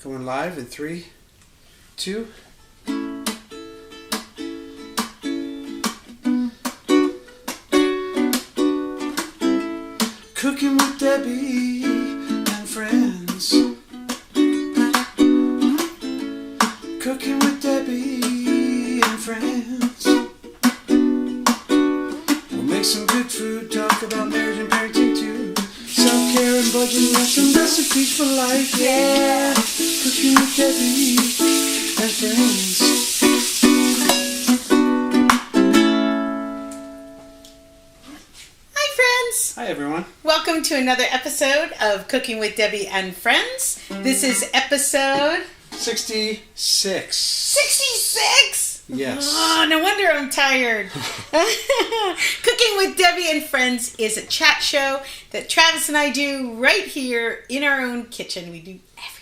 Going live in 3, 2. Cooking with Debbie and friends. Cooking with Debbie and friends. We'll make some good food, talk about marriage and parenting too. Self-care and budgeting and some recipes for life, yeah. Cooking with Debbie and friends. Hi everyone. Welcome to another episode of Cooking with Debbie and Friends. This is episode 66. 66? Yes. Oh, no wonder I'm tired. Cooking with Debbie and Friends is a chat show that Travis and I do right here in our own kitchen. We do everything.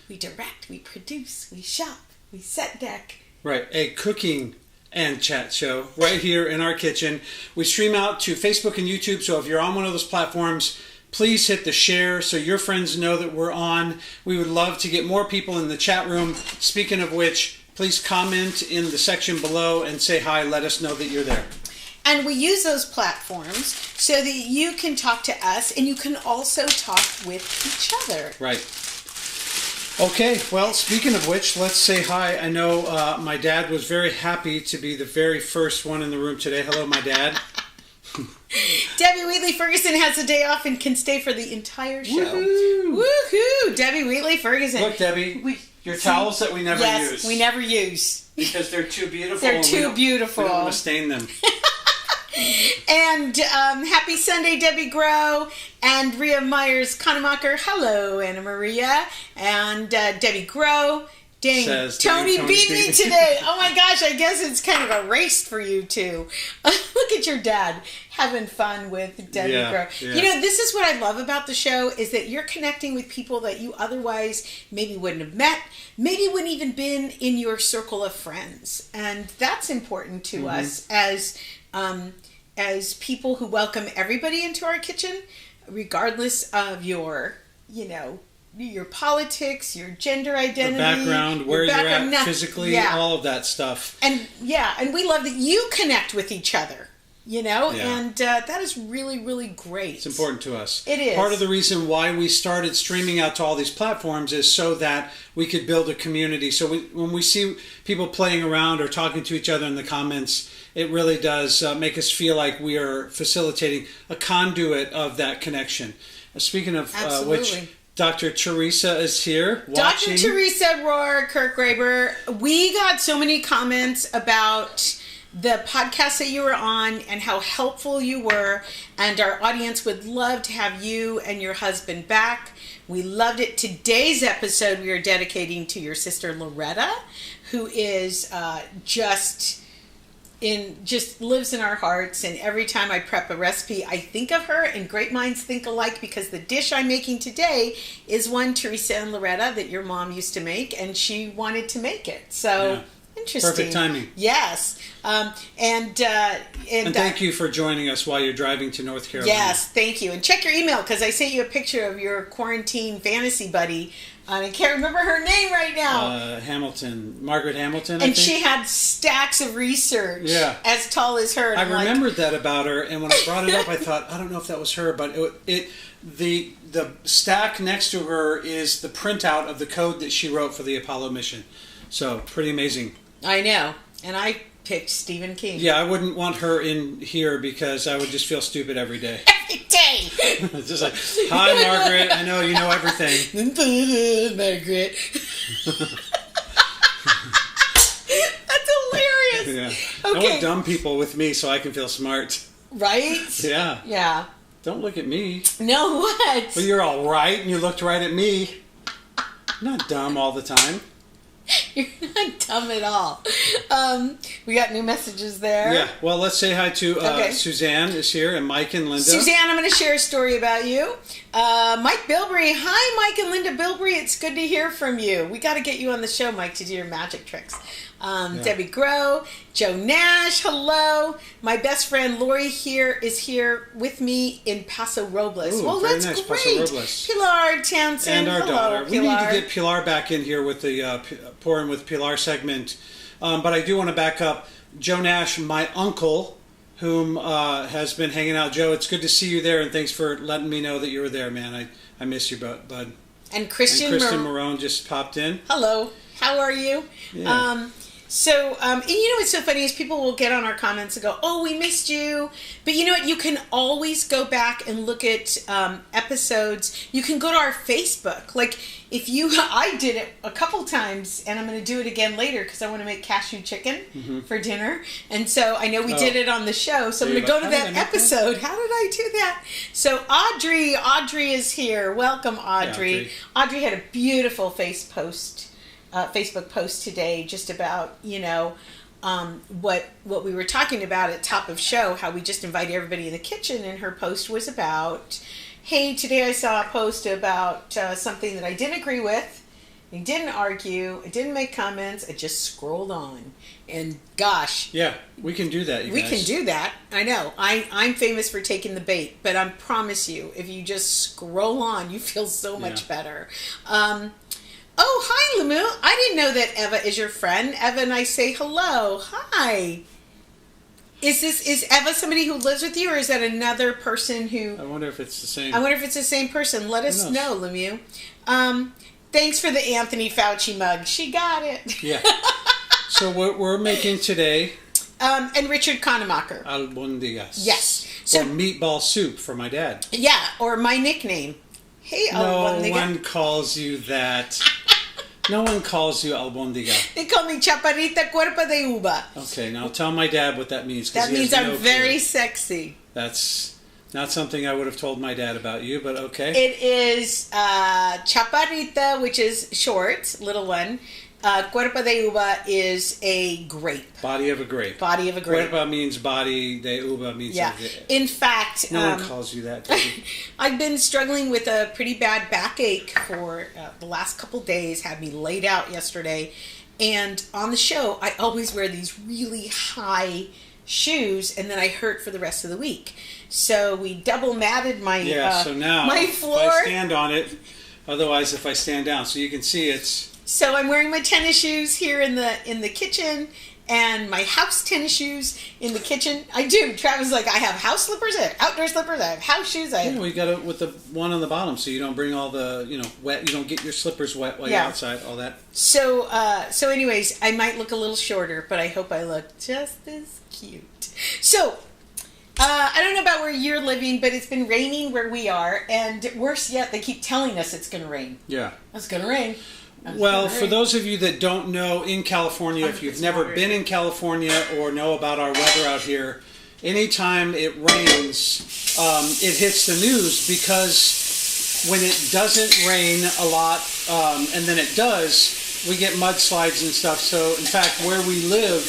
We direct, we produce, we shop, we set deck. Right, a cooking and chat show right here in our kitchen. We stream out to Facebook and YouTube, so if you're on one of those platforms, please hit the share so your friends know that we're on. We would love to get more people in the chat room. Speaking of which, please comment in the section below and say hi. Let us know that you're there. And we use those platforms so that you can talk to us and you can also talk with each other. Right. Okay, well, speaking of which, let's say hi. I know my dad was very happy to be the very first one in the room today. Hello, my dad. Debbie Wheatley Ferguson has a day off and can stay for the entire show. Woohoo! Woohoo! Debbie Wheatley Ferguson. Look, Debbie, your towels that we never use. Yes, we never use. Because they're too beautiful. They're too beautiful. We don't want to stain them. And happy Sunday, Debbie Grow and Rhea Myers Kanemacher. Hello, Anna Maria and Debbie Grow. Dang, Says Tony beat me today. Oh my gosh, I guess it's kind of a race for you two. Look at your dad having fun with Debbie Grow. Yeah. You know, this is what I love about the show is that you're connecting with people that you otherwise maybe wouldn't have met, maybe wouldn't even been in your circle of friends. And that's important to us as people who welcome everybody into our kitchen, regardless of your, your politics, your gender identity, your background, where you're at physically, all of that stuff. And we love that you connect with each other, and that is really, really great. It's important to us. It is. Part of the reason why we started streaming out to all these platforms is so that we could build a community. So when we see people playing around or talking to each other in the comments, it really does make us feel like we are facilitating a conduit of that connection. Speaking of which, Dr. Teresa is here watching. Dr. Teresa Rohr Kirkgraber, we got so many comments about the podcast that you were on and how helpful you were, and our audience would love to have you and your husband back. We loved it. Today's episode we are dedicating to your sister Loretta, who is just lives in our hearts, and every time I prep a recipe I think of her, and great minds think alike, because the dish I'm making today is one, Teresa and Loretta, that your mom used to make, and she wanted to make it. So interesting. Perfect timing. Yes. And thank you for joining us while you're driving to North Carolina. Yes, thank you. And check your email, because I sent you a picture of your quarantine fantasy buddy. I can't remember her name right now. Margaret Hamilton, I and think. she had stacks of research as tall as her. I remembered that about her, and when I brought it up, I thought, I don't know if that was her, but the stack next to her is the printout of the code that she wrote for the Apollo mission. So, pretty amazing. I know. And I picked Stephen King. Yeah, I wouldn't want her in here because I would just feel stupid every day. Every day! It's just like, hi, Margaret. I know you know everything. Margaret. That's hilarious. Yeah. Okay. I want dumb people with me so I can feel smart. Right? Yeah. Yeah. Don't look at me. No, what? Well, you're all right, and you looked right at me. I'm not dumb all the time. You're not dumb at all. We got new messages there. Yeah. Well, let's say hi to Suzanne is here, and Mike and Linda. Suzanne, I'm going to share a story about you. Mike Bilbrey. Hi, Mike and Linda Bilbrey. It's good to hear from you. We got to get you on the show, Mike, to do your magic tricks. Debbie Grow, Joe Nash, hello. My best friend Lori is here with me in Paso Robles. Ooh, well, very that's nice. great. Paso Robles. Pilar Townsend, and our hello, daughter. Pilar. We need to get Pilar back in here with the Pouring with Pilar segment. But I do want to back up Joe Nash, my uncle, whom has been hanging out. Joe, it's good to see you there, and thanks for letting me know that you were there, man. I miss you, bud. And Christian Marone just popped in. Hello. How are you? Yeah. And you know what's so funny is people will get on our comments and go, oh, we missed you. But you know what? You can always go back and look at episodes. You can go to our Facebook. Like, I did it a couple times, and I'm going to do it again later because I want to make cashew chicken for dinner. And so I know we did it on the show. So I'm going to go to that episode. How did I do that? So Audrey is here. Welcome, Audrey. Yeah, Audrey had a beautiful Facebook post today just about, what we were talking about at top of show, how we just invite everybody in the kitchen, and her post was about, hey, today I saw a post about something that I didn't agree with. I didn't argue. I didn't make comments. I just scrolled on. And gosh. Yeah, we can do that, you guys. We can do that. I know. I'm famous for taking the bait, but I promise you, if you just scroll on, you feel so much better. Oh, hi, Lamu. I didn't know that Eva is your friend. Eva and I say hello. Hi. Is Eva somebody who lives with you, or is that another person who... I wonder if it's the same. I wonder if it's the same person. Let us know, Lamu. Thanks for the Anthony Fauci mug. She got it. Yeah. So what we're making today... and Richard Kanemacher. Albondigas. Yes. So, or meatball soup for my dad. Yeah, or my nickname. Hey, Albondiga. No one calls you that. No one calls you Albondiga. They call me Chaparrita Cuerpo de Uva. Okay, now tell my dad what that means. That means I'm very sexy. That's not something I would have told my dad about you, but okay. It is Chaparrita, which is short, little one. Cuerpo de Uva is a grape. Body of a grape. Body of a grape. Cuerpo means body, de uva means... Yeah. In fact... No one calls you that, Debi. I've been struggling with a pretty bad backache for the last couple days. Had me laid out yesterday. And on the show, I always wear these really high shoes, and then I hurt for the rest of the week. So we double matted my so now my floor. If I stand on it, otherwise if I stand down, so you can see it's... So I'm wearing my tennis shoes here in the kitchen, and my house tennis shoes in the kitchen. I do. Travis like, I have house slippers, I have outdoor slippers, I have house shoes. We got it with the one on the bottom, so you don't bring all the wet. You don't get your slippers wet while you're outside. All that. So anyways, I might look a little shorter, but I hope I look just as cute. So. I don't know about where you're living, but it's been raining where we are, and worse yet, they keep telling us it's going to rain. Yeah. It's going to rain. Well, for those of you that don't know, in California, if you've never been in California or know about our weather out here, anytime it rains, it hits the news, because when it doesn't rain a lot, and then it does, we get mudslides and stuff. So, in fact, where we live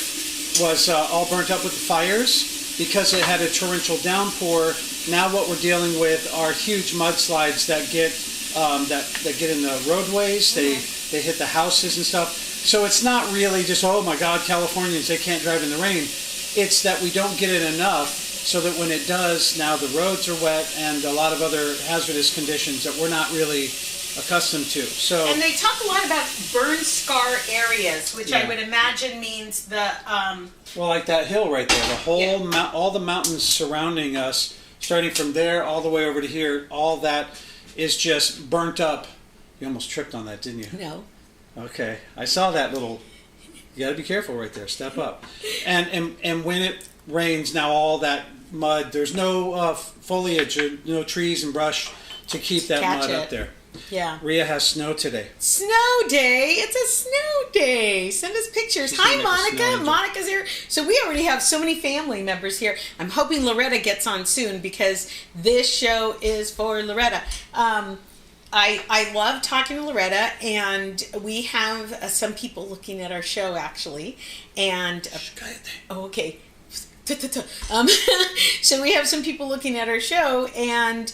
was all burnt up with the fires because it had a torrential downpour. Now what we're dealing with are huge mudslides that get that get in the roadways. They hit the houses and stuff. So it's not really just, oh my God, Californians, they can't drive in the rain. It's that we don't get it enough so that when it does, now the roads are wet and a lot of other hazardous conditions that we're not really accustomed to. So, and they talk a lot about burn scar areas, which I would imagine means the... well, like that hill right there, the whole all the mountains surrounding us, starting from there all the way over to here, all that is just burnt up. You almost tripped on that, didn't you? No. Okay. I saw that little... You got to be careful right there. Step up. And when it rains, now all that mud, there's no foliage or no trees and brush to keep that mud up there. Yeah. Rhea has snow today. Snow day. It's a snow day. Send us pictures. Hi, Monica. Monica's here. So we already have so many family members here. I'm hoping Loretta gets on soon because this show is for Loretta. I love talking to Loretta, and we have some people looking at our show, actually. And oh, okay. So we have some people looking at our show, and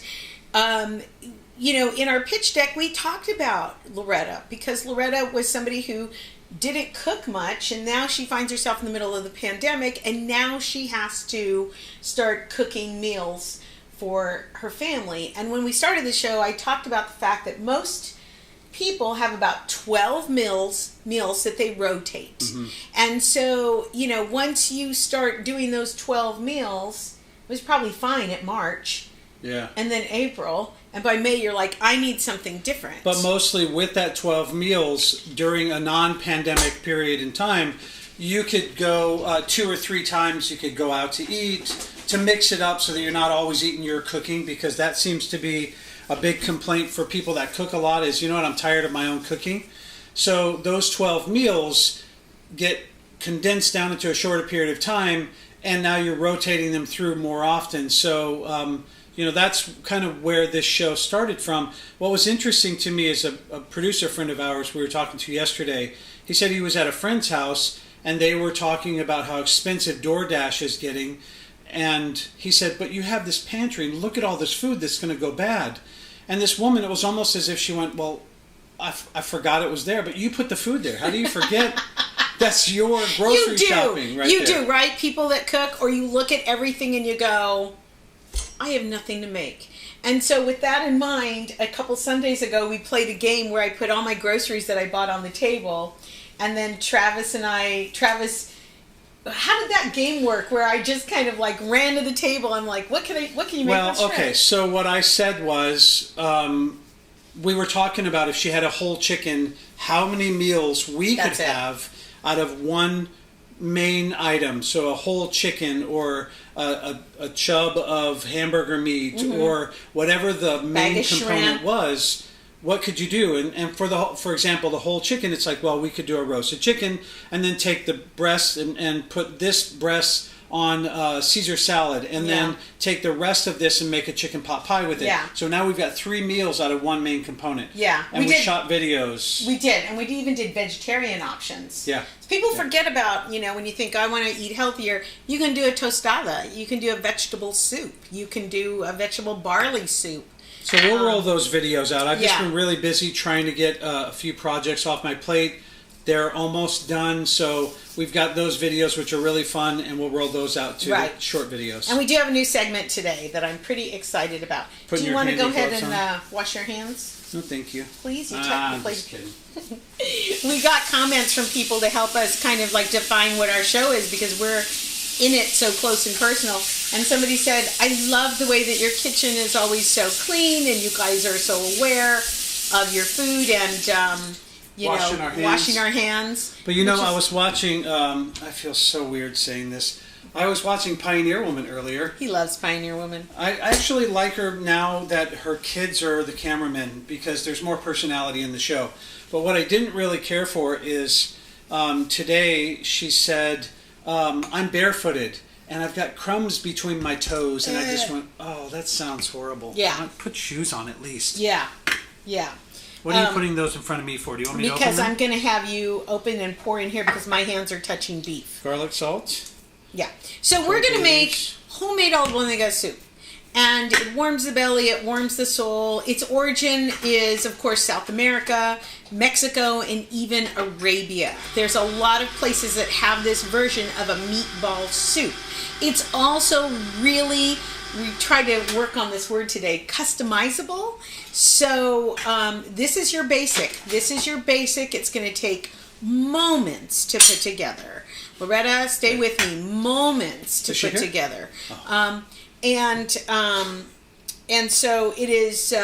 in our pitch deck, we talked about Loretta, because Loretta was somebody who didn't cook much, and now she finds herself in the middle of the pandemic, and now she has to start cooking meals for her family. And when we started the show, I talked about the fact that most people have about 12 meals that they rotate. Mm-hmm. And so, once you start doing those 12 meals, it was probably fine at March. Yeah. And then April. And by May, you're like, I need something different. But mostly with that 12 meals during a non-pandemic period in time, you could go 2 or 3 times. You could go out to eat to mix it up so that you're not always eating your cooking, because that seems to be a big complaint for people that cook a lot is, I'm tired of my own cooking. So those 12 meals get condensed down into a shorter period of time, and now you're rotating them through more often. So, that's kind of where this show started from. What was interesting to me is a producer friend of ours we were talking to yesterday. He said he was at a friend's house, and they were talking about how expensive DoorDash is getting. And he said, but you have this pantry, and look at all this food that's going to go bad. And this woman, it was almost as if she went, well, I forgot it was there, but you put the food there. How do you forget? That's your grocery shopping right there. You do, right? People that cook, or you look at everything and you go, I have nothing to make. And so with that in mind, a couple Sundays ago, we played a game where I put all my groceries that I bought on the table. And then Travis, how did that game work? Where I just kind of like ran to the table. I'm like, what can you make? Well, okay. So what I said was, we were talking about if she had a whole chicken, how many meals we could have out of one main item. So a whole chicken, or a chub of hamburger meat, mm-hmm. or whatever the main component was. What could you do? And for example, the whole chicken, it's like, well, we could do a roasted chicken and then take the breast and put this breast on Caesar salad, and then take the rest of this and make a chicken pot pie with it. Yeah. So now we've got 3 meals out of one main component. Yeah. And we shot videos. We did. And we even did vegetarian options. Yeah. People forget about, when you think, I want to eat healthier, you can do a tostada. You can do a vegetable soup. You can do a vegetable barley soup. So we'll roll those videos out. I've just been really busy trying to get a few projects off my plate. They're almost done, so we've got those videos, which are really fun, and we'll roll those out too, short videos. And we do have a new segment today that I'm pretty excited about. Do you want to go ahead and wash your hands? No, thank you. Please, you check the plate. Just kidding. We got comments from people to help us kind of like define what our show is, because we're in it so close and personal. And somebody said, I love the way that your kitchen is always so clean, and you guys are so aware of your food, and washing our hands. But I was watching, I feel so weird saying this. I was watching Pioneer Woman earlier. He loves Pioneer Woman. I actually like her now that her kids are the cameramen, because there's more personality in the show. But what I didn't really care for is today she said, I'm barefooted and I've got crumbs between my toes, and I just went, oh, that sounds horrible. Yeah. Put shoes on at least. Yeah. What are you putting those in front of me for? Do you want me to open them? Because I'm going to have you open and pour in here, because my hands are touching beef. Garlic salt? Yeah. So we're going to make homemade Albondigas soup. And it warms the belly, it warms the soul. Its origin is, of course, South America, Mexico, and even Arabia. There's a lot of places that have this version of a meatball soup. It's also really, we tried to work on this word today, customizable. So this is your basic. It's going to take moments to put together. Loretta, stay with me. Moments to put together. Oh. And so it is,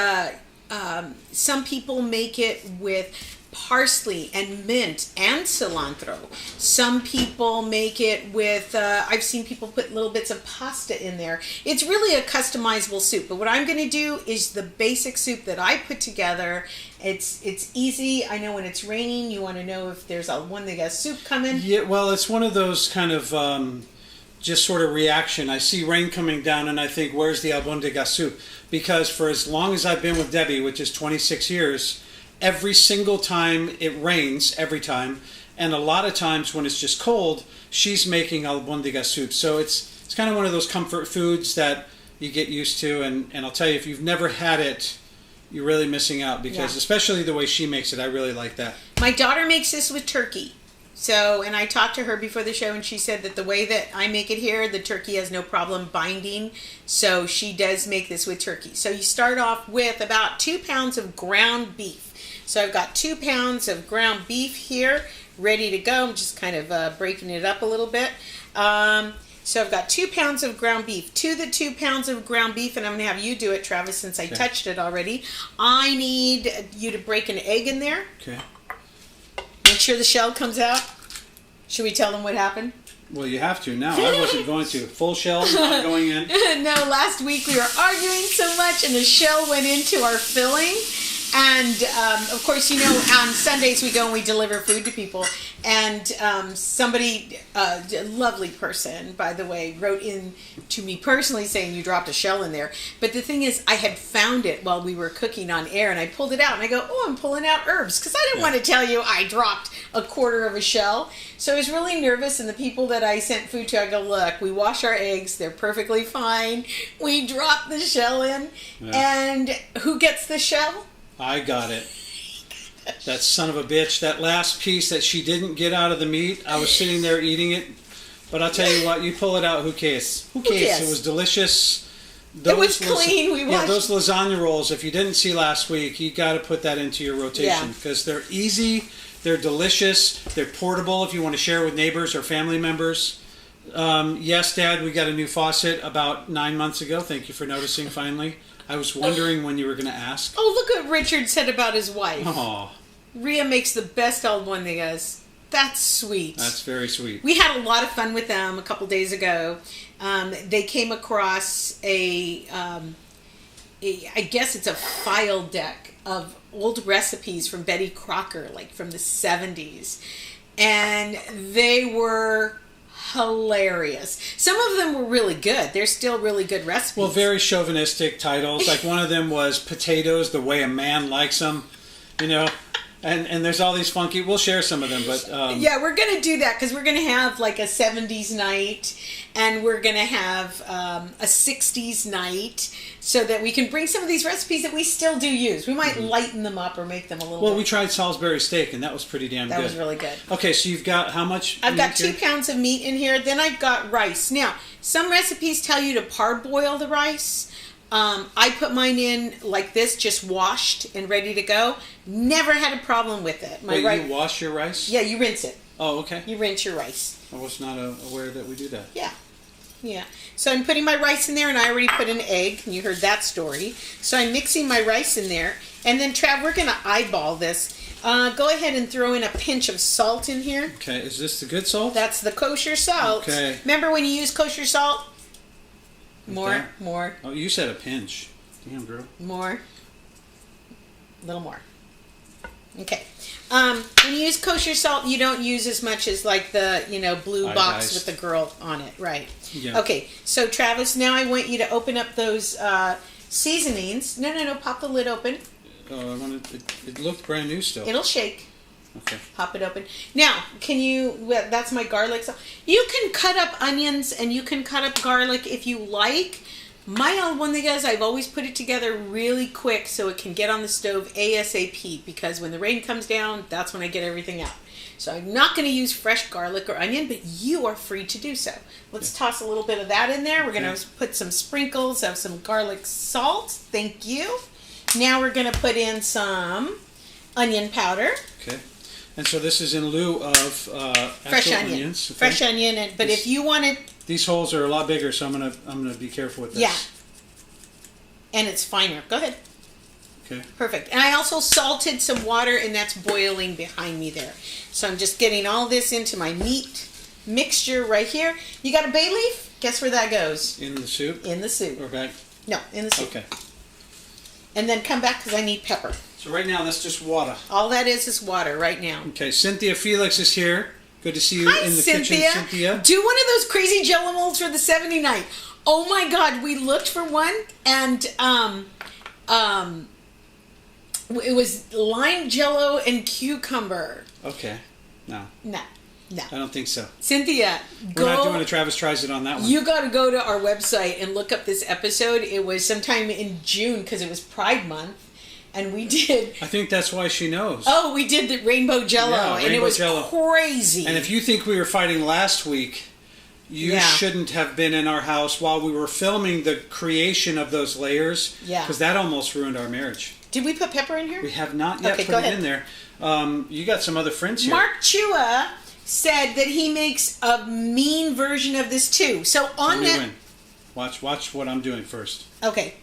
some people make it with parsley and mint and cilantro. Some people make it with, I've seen people put little bits of pasta in there. It's really a customizable soup. But what I'm going to do is the basic soup that I put together. It's easy. I know when it's raining, you want to know if there's one that got soup coming. Yeah, well, it's one of those kind of just sort of reaction. I see rain coming down and I think, where's the Albondigas soup? Because for as long as I've been with Debi, which is 26 years, every single time it rains, every time, and a lot of times when it's just cold, she's making Albondigas soup. So it's kind of one of those comfort foods that you get used to, and I'll tell you, if you've never had it, you're really missing out, because especially the way she makes it, I really like that. My daughter makes this with turkey. So, and I talked to her before the show, and she said that the way that I make it here, the turkey has no problem binding. So she does make this with turkey. So you start off with about 2 pounds of ground beef. So I've got 2 pounds of ground beef here, ready to go. I'm just kind of breaking it up a little bit. So I've got 2 pounds of ground beef. To the 2 pounds of ground beef, and I'm going to have you do it, Travis, since I touched it already. I need you to break an egg in there. Okay. Make sure the shell comes out. Should we tell them what happened? Well, you have to now. I wasn't going to. Full shell, not going in. No, last week we were arguing so much and the shell went into our filling. And, of course, you know, on Sundays we go and we deliver food to people. And somebody, a lovely person, by the way, wrote in to me personally saying you dropped a shell in there. But the thing is, I had found it while we were cooking on air, and I pulled it out. And I go, oh, I'm pulling out herbs. Because I didn't want to tell you I dropped a quarter of a shell. So I was really nervous. And the people that I sent food to, I go, look, we wash our eggs. They're perfectly fine. We drop the shell in. Yeah. And who gets the shell? I got it. That son of a bitch. That last piece that she didn't get out of the meat, I was sitting there eating it. But I'll tell you what, you pull it out, who cares? Who cares? It was delicious. It was clean. We watched. Yeah, those lasagna rolls, if you didn't see last week, you got to put that into your rotation. Because they're easy, they're delicious, they're portable if you want to share with neighbors or family members. Yes, Dad, we got a new faucet about 9 months ago. Thank you for noticing finally. I was wondering when you were going to ask. Oh, look what Richard said about his wife. Oh. Rhea makes the best Albondigas. That's sweet. That's very sweet. We had a lot of fun with them a couple days ago. They came across I guess it's a file deck of old recipes from Betty Crocker, like from the 70s. And they were hilarious. Some of them were really good. They're still really good recipes. Well, very chauvinistic titles. Like one of them was potatoes the way a man likes them, you know. And there's all these funky. We'll share some of them, but yeah, we're gonna do that because we're gonna have like a 70s night, and we're gonna have a 60s night, so that we can bring some of these recipes that we still do use. We might lighten them up or make them a little. Well, we tried Salisbury steak, and that was pretty damn good. That was really good. Okay, so you've got how much? I've got 2 pounds of meat in here. Then I've got rice. Now, some recipes tell you to parboil the rice. I put mine in like this, just washed and ready to go. Never had a problem with it. You wash your rice? Yeah, you rinse it. Oh, okay. You rinse your rice. I was not aware that we do that. Yeah. Yeah. So I'm putting my rice in there, and I already put an egg. And you heard that story. So I'm mixing my rice in there. And then, Trav, we're going to eyeball this. Go ahead and throw in a pinch of salt in here. Okay. Is this the good salt? That's the kosher salt. Okay. Remember when you use kosher salt? More. Oh, you said a pinch. Damn, girl. More. A little more. Okay. When you use kosher salt, you don't use as much as like the, blue box with the girl on it. Right. Yeah. Okay. So, Travis, now I want you to open up those seasonings. No. Pop the lid open. Oh, it looked brand new still. It'll shake. Okay. Pop it open. Now, that's my garlic sauce. You can cut up onions and you can cut up garlic if you like. My Albondigas, I've always put it together really quick so it can get on the stove ASAP, because when the rain comes down, that's when I get everything out. So I'm not going to use fresh garlic or onion, but you are free to do so. Let's toss a little bit of that in there. We're going to put some sprinkles of some garlic salt. Thank you. Now we're going to put in some onion powder. Okay. And so this is in lieu of fresh onions. Okay. Fresh onion, but if you want it, these holes are a lot bigger, so I'm gonna be careful with this. Yeah. And it's finer. Go ahead. Okay. Perfect. And I also salted some water, and that's boiling behind me there. So I'm just getting all this into my meat mixture right here. You got a bay leaf? Guess where that goes? In the soup. In the soup. Or back? No, in the soup. Okay. And then come back because I need pepper. So right now that's just water. All that is water right now. Okay, Cynthia Felix is here. Good to see you in the kitchen, Cynthia. Do one of those crazy Jello molds for the 70 night. Oh my God, we looked for one, and it was lime Jello and cucumber. Okay, no. I don't think so. Cynthia, we're not doing a Travis Tries It on that one. You got to go to our website and look up this episode. It was sometime in June because it was Pride Month. And we did. I think that's why she knows. Oh, we did the rainbow Jello, and it was crazy. And if you think we were fighting last week, you shouldn't have been in our house while we were filming the creation of those layers. Yeah. Because that almost ruined our marriage. Did we put pepper in here? We have not yet put it in there. You got some other friends here. Mark Chua said that he makes a mean version of this too. So on that, watch what I'm doing first. Okay.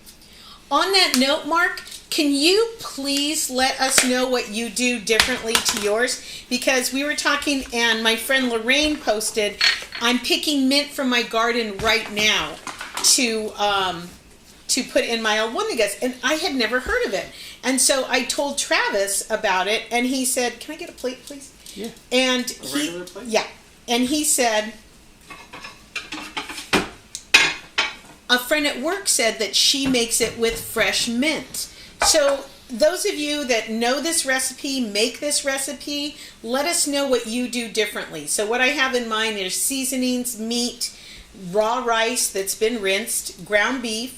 On that note, Mark, can you please let us know what you do differently to yours? Because we were talking, and my friend Lorraine posted, I'm picking mint from my garden right now to put in my Albondigas, and I had never heard of it. And so I told Travis about it, and he said, "Can I get a plate, please?" Yeah. And a regular plate? Yeah. And he said, a friend at work said that she makes it with fresh mint. So those of you that know this recipe, make this recipe, let us know what you do differently. So what I have in mind is seasonings, meat, raw rice that's been rinsed, ground beef,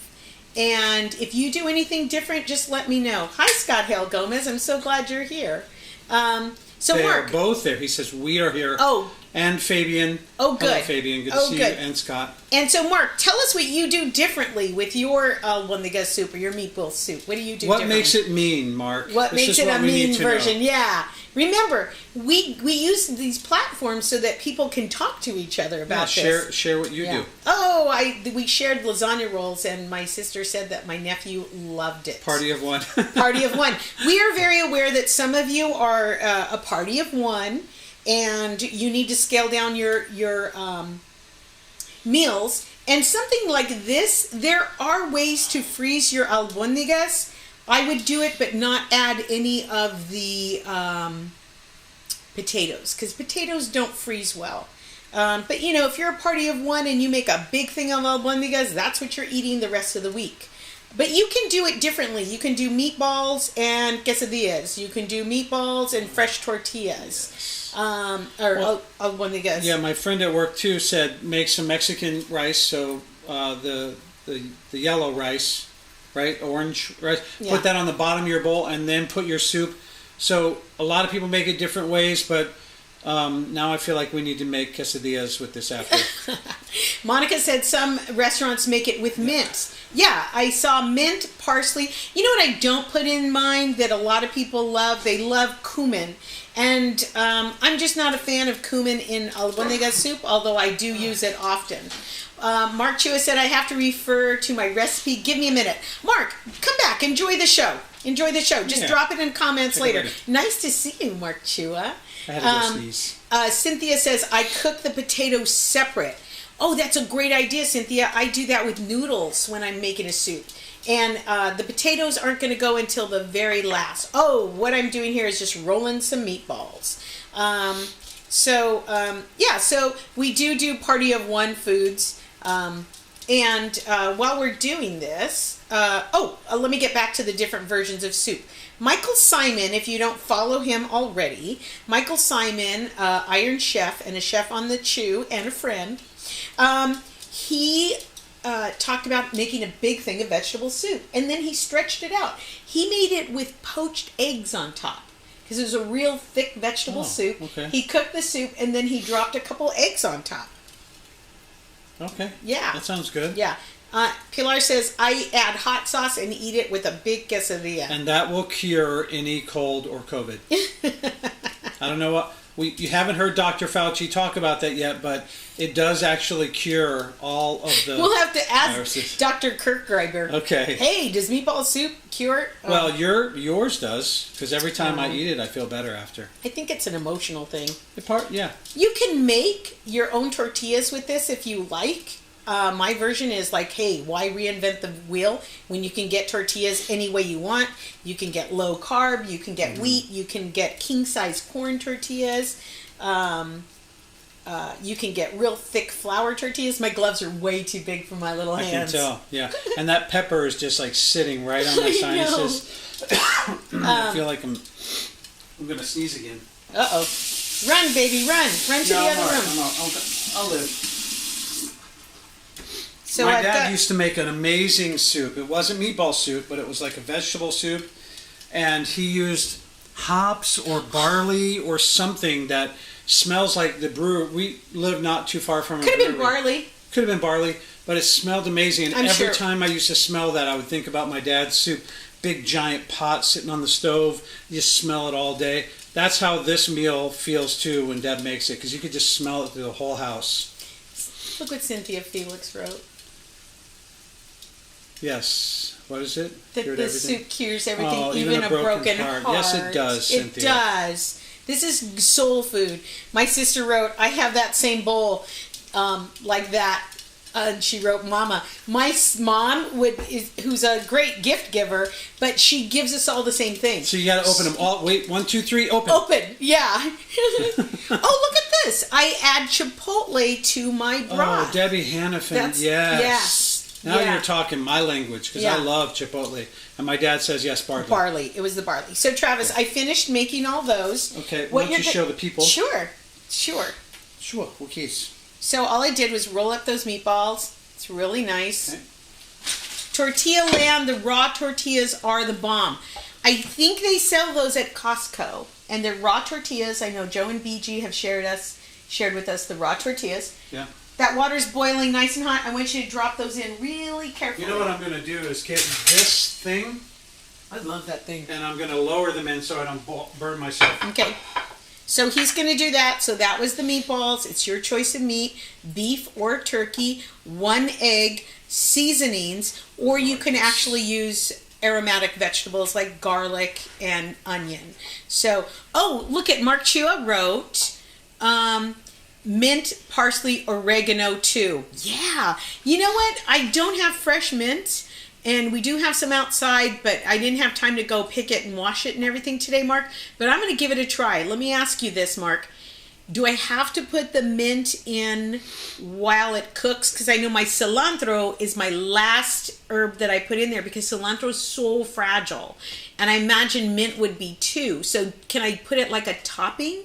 and if you do anything different, just let me know. Hi, Scott Hale Gomez. I'm so glad you're here. So They're Mark, both there. He says we are here. Oh. And Fabian. Oh, good. Hello, Fabian. Good to see you. And Scott. And so, Mark, tell us what you do differently with your Albondigas soup or your meatball soup. What do you do differently? What makes it mean, Mark? What makes it a mean version? Yeah. Remember, we use these platforms so that people can talk to each other about this. Share what you do. Oh, we shared lasagna rolls, and my sister said that my nephew loved it. Party of one. Party of one. We are very aware that some of you are a party of one, and you need to scale down your meals. And something like this, there are ways to freeze your Albondigas. I would do it, but not add any of the potatoes, because potatoes don't freeze well. But, you know, if you're a party of one and you make a big thing of Albondigas, that's what you're eating the rest of the week. But you can do it differently. You can do meatballs and quesadillas. You can do meatballs and fresh tortillas. Albondigas. Yeah, my friend at work, too, said make some Mexican rice, so the yellow rice, right? Orange rice. Yeah. Put that on the bottom of your bowl and then put your soup. So a lot of people make it different ways, but now I feel like we need to make quesadillas with this after. Monica said some restaurants make it with mint. Yeah, I saw mint, parsley. You know what I don't put in mine that a lot of people love? They love cumin. And I'm just not a fan of cumin in Albondigas soup, although I do use it often. Mark Chua said, I have to refer to my recipe. Give me a minute. Mark, come back. Enjoy the show. Enjoy the show. Just drop it in comments later. Nice to see you, Mark Chua. I had to go sneeze. Cynthia says, I cook the potatoes separate. Oh, that's a great idea, Cynthia. I do that with noodles when I'm making a soup. And the potatoes aren't going to go until the very last. Oh, what I'm doing here is just rolling some meatballs. So we do party of one foods. And while we're doing this, let me get back to the different versions of soup. Michael Simon, if you don't follow him already, Michael Simon, Iron Chef and a chef on the Chew and a friend, he talked about making a big thing of vegetable soup, and then he stretched it out. He made it with poached eggs on top because it was a real thick vegetable soup. Okay. He cooked the soup, and then he dropped a couple eggs on top. Okay. Yeah. That sounds good. Yeah. Pilar says, I add hot sauce and eat it with a big quesadilla. And that will cure any cold or COVID. I don't know what... You haven't heard Dr. Fauci talk about that yet, but it does actually cure all of the We'll have to ask viruses. Dr. Kirk Greiber. Okay. Hey, does meatball soup cure? Well, yours does, because every time I eat it, I feel better after. I think it's an emotional thing. Yeah. You can make your own tortillas with this if you like. My version is like, hey, why reinvent the wheel when you can get tortillas any way you want? You can get low carb, you can get wheat, you can get king size corn tortillas. you can get real thick flour tortillas. My gloves are way too big for my little hands. I can tell, yeah. And that pepper is just like sitting right on my sinuses. I feel like I'm going to sneeze again. Uh-oh. Run, baby, run. Run to the other room. I'll live. So my dad used to make an amazing soup. It wasn't meatball soup, but it was like a vegetable soup. And he used hops or barley or something that smells like the brewer. We live not too far from a brewery. Could have been barley. Could have been barley, but it smelled amazing. And every sure. time I used to smell that, I would think about my dad's soup. Big giant pot sitting on the stove. You just smell it all day. That's how this meal feels too when Deb makes it, because you could just smell it through the whole house. Look what Cynthia Felix wrote. Yes. What is it? That the soup cures everything, oh, even a broken heart. Yes, it does, Cynthia. It does. This is soul food. My sister wrote, I have that same bowl like that. And she wrote, Mama. My mom, who's a great gift giver, but she gives us all the same thing. So you got to open them all. Wait, 1, 2, 3, open. Open, yeah. Oh, look at this. I add chipotle to my broth. Oh, Debbie Hannafin, yes. Now yeah. you're talking my language, because I love chipotle. And my dad says yes, barley. Barley. It was the barley. So, Travis, I finished making all those. Okay, why don't you show the people? Sure. Okay. So all I did was roll up those meatballs. It's really nice. Okay. Tortilla Land, the raw tortillas are the bomb. I think they sell those at Costco. And they're raw tortillas. I know Joe and BG have shared with us the raw tortillas. Yeah. That water's boiling nice and hot. I want you to drop those in really carefully. You know what I'm going to do is get this thing. I love that thing. And I'm going to lower them in so I don't burn myself. Okay. So he's going to do that. So that was the meatballs. It's your choice of meat, beef or turkey, 1 egg, seasonings, or you can actually use aromatic vegetables like garlic and onion. So, look at Mark Chua wrote, mint, parsley, oregano too. Yeah. You know what? I don't have fresh mint. And we do have some outside, but I didn't have time to go pick it and wash it and everything today, Mark. But I'm going to give it a try. Let me ask you this, Mark. Do I have to put the mint in while it cooks? Because I know my cilantro is my last herb that I put in there because cilantro is so fragile. And I imagine mint would be too. So can I put it like a topping?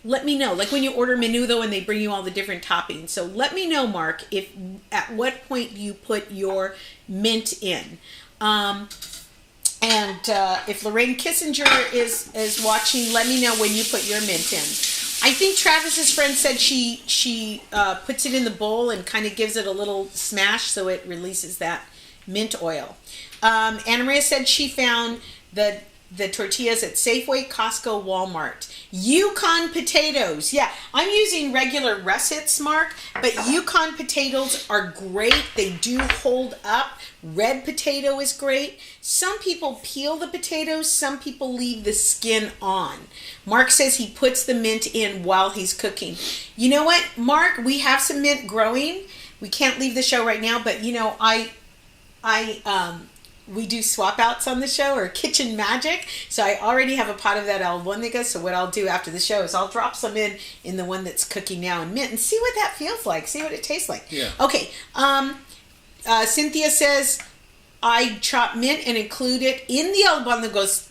Let me know. Like when you order Menudo and they bring you all the different toppings. So let me know, Mark, if at what point you put your mint in. If Lorraine Kissinger is watching, let me know when you put your mint in. I think Travis's friend said she puts it in the bowl and kind of gives it a little smash so it releases that mint oil. Anna Maria said she found the tortillas at Safeway, Costco, Walmart. Yukon potatoes. Yeah, I'm using regular russets, Mark, but Yukon potatoes are great. They do hold up. Red potato is great. Some people peel the potatoes. Some people leave the skin on. Mark says he puts the mint in while he's cooking. You know what, Mark? We have some mint growing. We can't leave the show right now, but you know, we do swap outs on the show, or kitchen magic. So I already have a pot of that Albondigas. So what I'll do after the show is I'll drop some in the one that's cooking now in mint and see what that feels like. See what it tastes like. Yeah. Okay. Cynthia says I chop mint and include it in the Albondigas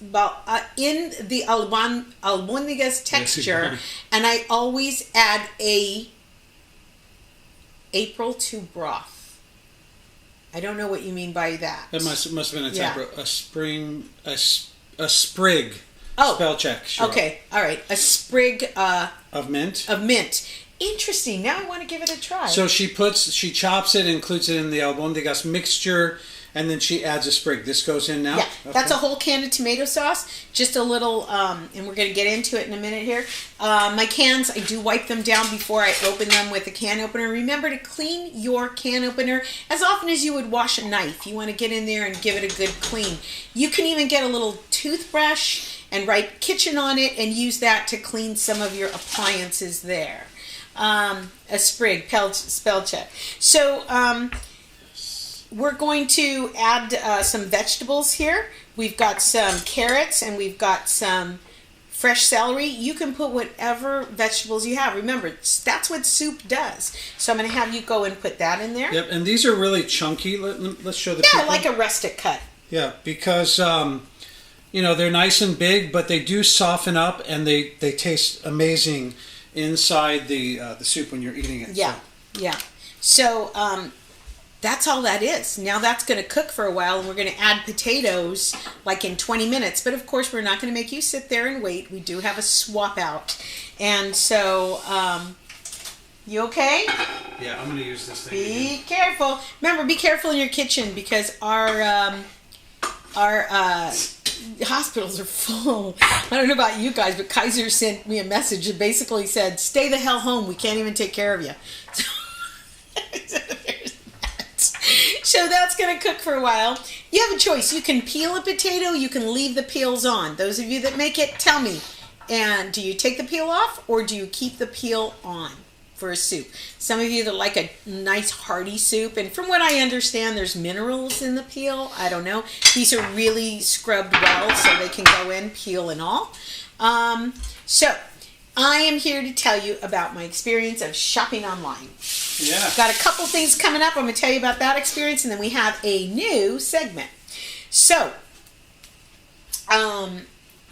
texture, and I always add a April to broth. I don't know what you mean by that. That must have been a typo. Yeah. A sprig. Oh. Spell check. Sure. Okay. All right. A sprig of mint. Of mint. Interesting. Now I want to give it a try. So she chops it, includes it in the Albondigas mixture, and then she adds a sprig. This goes in now? Yeah. Okay. That's a whole can of tomato sauce. Just a little, and we're going to get into it in a minute here. My cans, I do wipe them down before I open them with a can opener. Remember to clean your can opener as often as you would wash a knife. You want to get in there and give it a good clean. You can even get a little toothbrush and write kitchen on it and use that to clean some of your appliances there. A sprig, spell check. So, we're going to add some vegetables here. We've got some carrots and we've got some fresh celery. You can put whatever vegetables you have. Remember, that's what soup does. So I'm going to have you go and put that in there. Yep, and these are really chunky. Let's show the Yeah, people. like a rustic cut. Yeah, because they're nice and big, but they do soften up, and they taste amazing inside the soup when you're eating it. Yeah, yeah. So that's all that is. Now that's going to cook for a while, and we're going to add potatoes like in 20 minutes. But of course, we're not going to make you sit there and wait. We do have a swap out. And so, you okay? Yeah, I'm going to use this thing. Be careful. Remember, be careful in your kitchen because our hospitals are full. I don't know about you guys, but Kaiser sent me a message that basically said, "Stay the hell home. We can't even take care of you." So that's going to cook for a while. You have a choice. You can peel a potato. You can leave the peels on. Those of you that make it, tell me. And do you take the peel off or do you keep the peel on for a soup? Some of you that like a nice hearty soup, and from what I understand, there's minerals in the peel. I don't know. These are really scrubbed well, so they can go in, peel and all. So I am here to tell you about my experience of shopping online. Yeah. Got a couple things coming up. I'm going to tell you about that experience, and then we have a new segment. So, You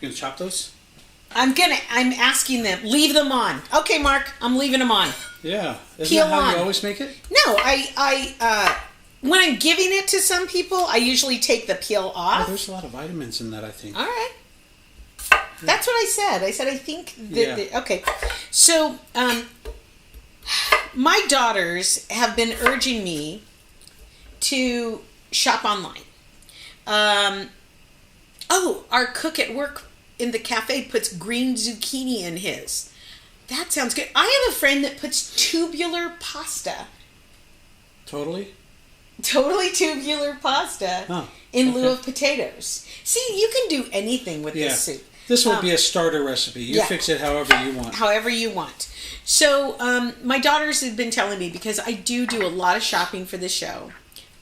gonna chop those? I'm asking them, leave them on. Okay, Mark, I'm leaving them on. Yeah. Isn't Peel that how on. you always make it? No, when I'm giving it to some people, I usually take the peel Oh, off. there's a lot of vitamins in that, I think. All right. That's what I said. I said, I think that, okay. So, my daughters have been urging me to shop online. Our cook at work in the cafe puts green zucchini in his. That sounds good. I have a friend that puts tubular pasta. Totally Tubular pasta in lieu of potatoes. See, you can do anything with this soup. This will be a starter recipe. You fix it however you want. However you want. So, my daughters have been telling me, because I do a lot of shopping for this show,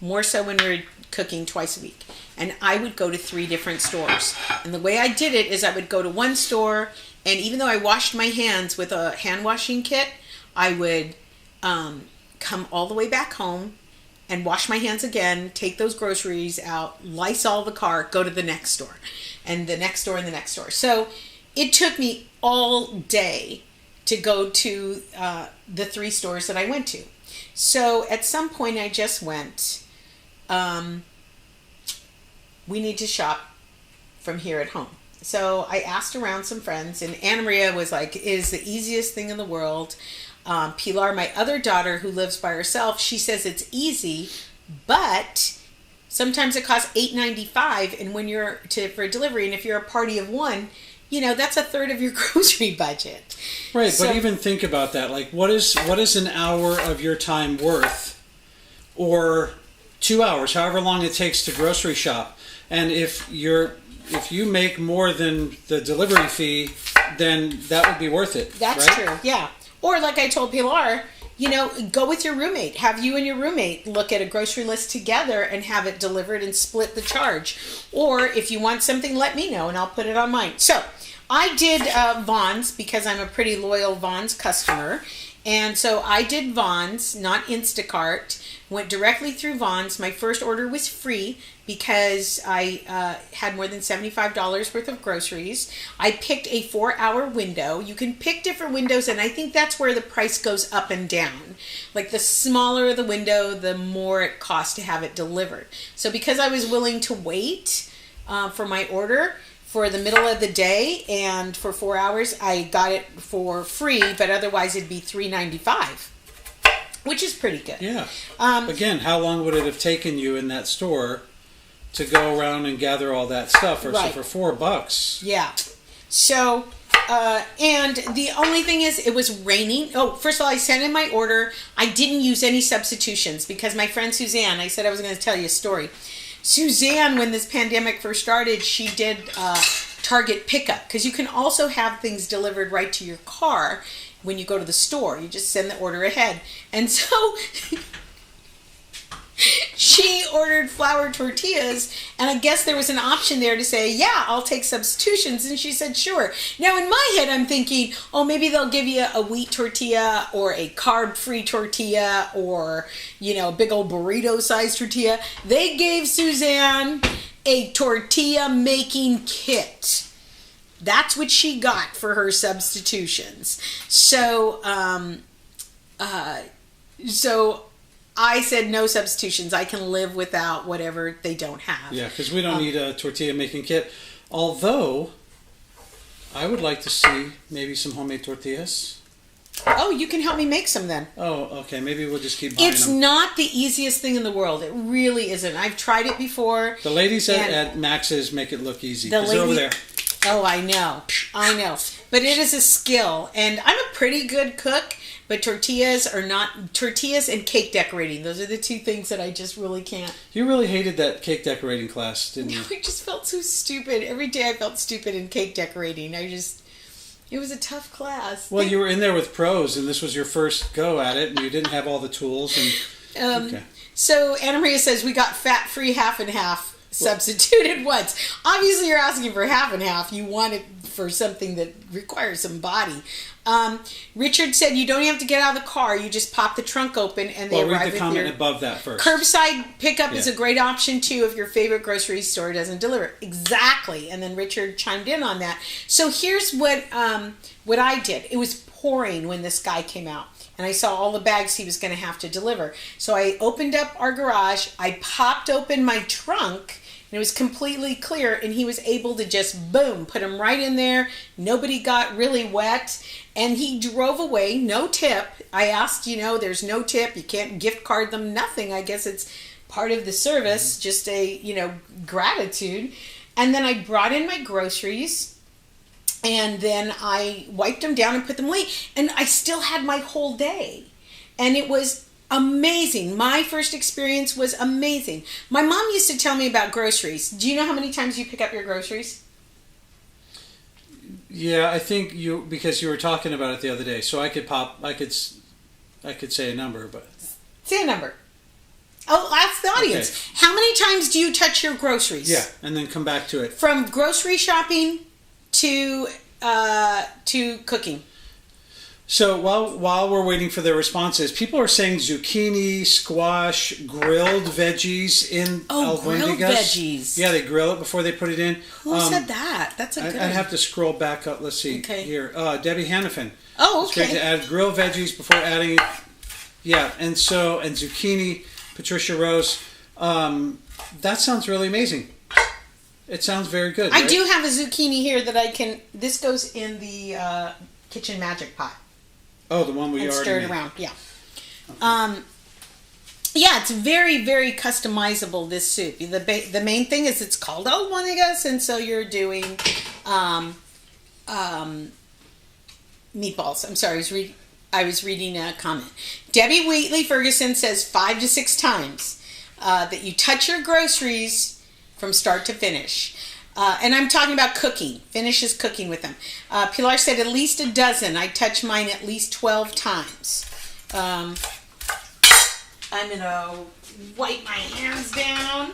more so when we're cooking twice a week, and I would go to 3 different stores. And the way I did it is I would go to one store, and even though I washed my hands with a hand washing kit, I would come all the way back home and wash my hands again, take those groceries out, Lysol the car, go to the next store, and the next store, and the next store. So it took me all day to go to the 3 stores that I went to. So at some point I just went, we need to shop from here at home. So I asked around some friends, and Anna Maria was like, it is the easiest thing in the world. Pilar, my other daughter who lives by herself, she says it's easy, but sometimes it costs $8.95, and when you're for a delivery, and if you're a party of 1, that's a third of your grocery budget. Right, but even think about that. Like, what is an hour of your time worth, or 2 hours, however long it takes to grocery shop? And if you make more than the delivery fee, then that would be worth it. That's right? true. Yeah. Or like I told Pilar, go with your roommate. Have you and your roommate look at a grocery list together and have it delivered and split the charge. Or if you want something, let me know and I'll put it on mine. So I did Vons because I'm a pretty loyal Vons customer. And so I did Vons, not Instacart. Went directly through Vons. My first order was free because I had more than $75 worth of groceries. I picked a 4-hour window. You can pick different windows, and I think that's where the price goes up and down. Like the smaller the window, the more it costs to have it delivered. So because I was willing to wait for my order for the middle of the day and for 4 hours, I got it for free, but otherwise it'd be $3.95. Which is pretty good. Yeah. Again, how long would it have taken you in that store to go around and gather all that stuff? Or right. So for $4. Yeah. So, and the only thing is, it was raining. Oh, first of all, I sent in my order. I didn't use any substitutions because my friend Suzanne, I said I was going to tell you a story. Suzanne, when this pandemic first started, she did Target pickup, because you can also have things delivered right to your car when you go to the store. You just send the order ahead. And so she ordered flour tortillas, and I guess there was an option there to say, yeah, I'll take substitutions, and she said sure. Now in my head I'm thinking, oh, maybe they'll give you a wheat tortilla or a carb-free tortilla or, you know, a big old burrito-sized tortilla. They gave Suzanne a tortilla making kit. That's what she got for her substitutions. So I said no substitutions. I can live without whatever they don't have. Yeah, because we don't need a tortilla making kit. Although, I would like to see maybe some homemade tortillas. Oh, you can help me make some then. Oh, okay. Maybe we'll just keep buying them. It's not the easiest thing in the world. It really isn't. I've tried it before. The ladies at Max's make it look easy. Because they're over there. Oh, I know. But it is a skill. And I'm a pretty good cook. But tortillas and cake decorating. Those are the two things that I just really can't. You really hated that cake decorating class, didn't you? No, I just felt so stupid. Every day I felt stupid in cake decorating. It was a tough class. Well, you were in there with pros, and this was your first go at it, and you didn't have all the tools. Okay. So Anna Maria says, we got fat-free half and half substituted once. Obviously, you're asking for half and half. You want it for something that requires some body. Richard said you don't have to get out of the car. You just pop the trunk open and they arrive. Read the comment above that first. Curbside pickup is a great option too if your favorite grocery store doesn't deliver. Exactly. And then Richard chimed in on that. So here's what I did. It was pouring when this guy came out. And I saw all the bags he was going to have to deliver. So I opened up our garage. I popped open my trunk. And it was completely clear. And he was able to just, boom, put them right in there. Nobody got really wet. And he drove away. No tip. I asked, there's no tip. You can't gift card them. Nothing. I guess it's part of the service. Just a, gratitude. And then I brought in my groceries. And then I wiped them down and put them away. And I still had my whole day. And it was amazing. My first experience was amazing. My mom used to tell me about groceries. Do you know how many times you pick up your groceries? Yeah, I think because you were talking about it the other day. So I could say a number, but... Say a number. Oh, ask the audience. Okay. How many times do you touch your groceries? Yeah, and then come back to it. From grocery shopping to cooking. So while we're waiting for their responses, people are saying zucchini, squash, grilled veggies in Albondigas. Grilled veggies. Yeah, they grill it before they put it in. Who said that? That's a good one. I'd have to scroll back up. Let's see here. Debbie Hannafin. Oh, okay. It's great to add grilled veggies before adding it. Yeah, and zucchini, Patricia Rose. That sounds really amazing. It sounds very good. I do have a zucchini here that I can... This goes in the kitchen magic pot. Oh, the one we already stirred made. around, yeah. Okay. Yeah, it's very, very customizable, this soup. The main thing is it's called Albondigas, and so you're doing meatballs. I'm sorry, I was reading a comment. Debbie Wheatley Ferguson says 5 to 6 times that you touch your groceries from start to finish. And I'm talking about cooking. Finish is cooking with them. Pilar said at least a dozen. I touch mine at least 12 times. I'm going to wipe my hands down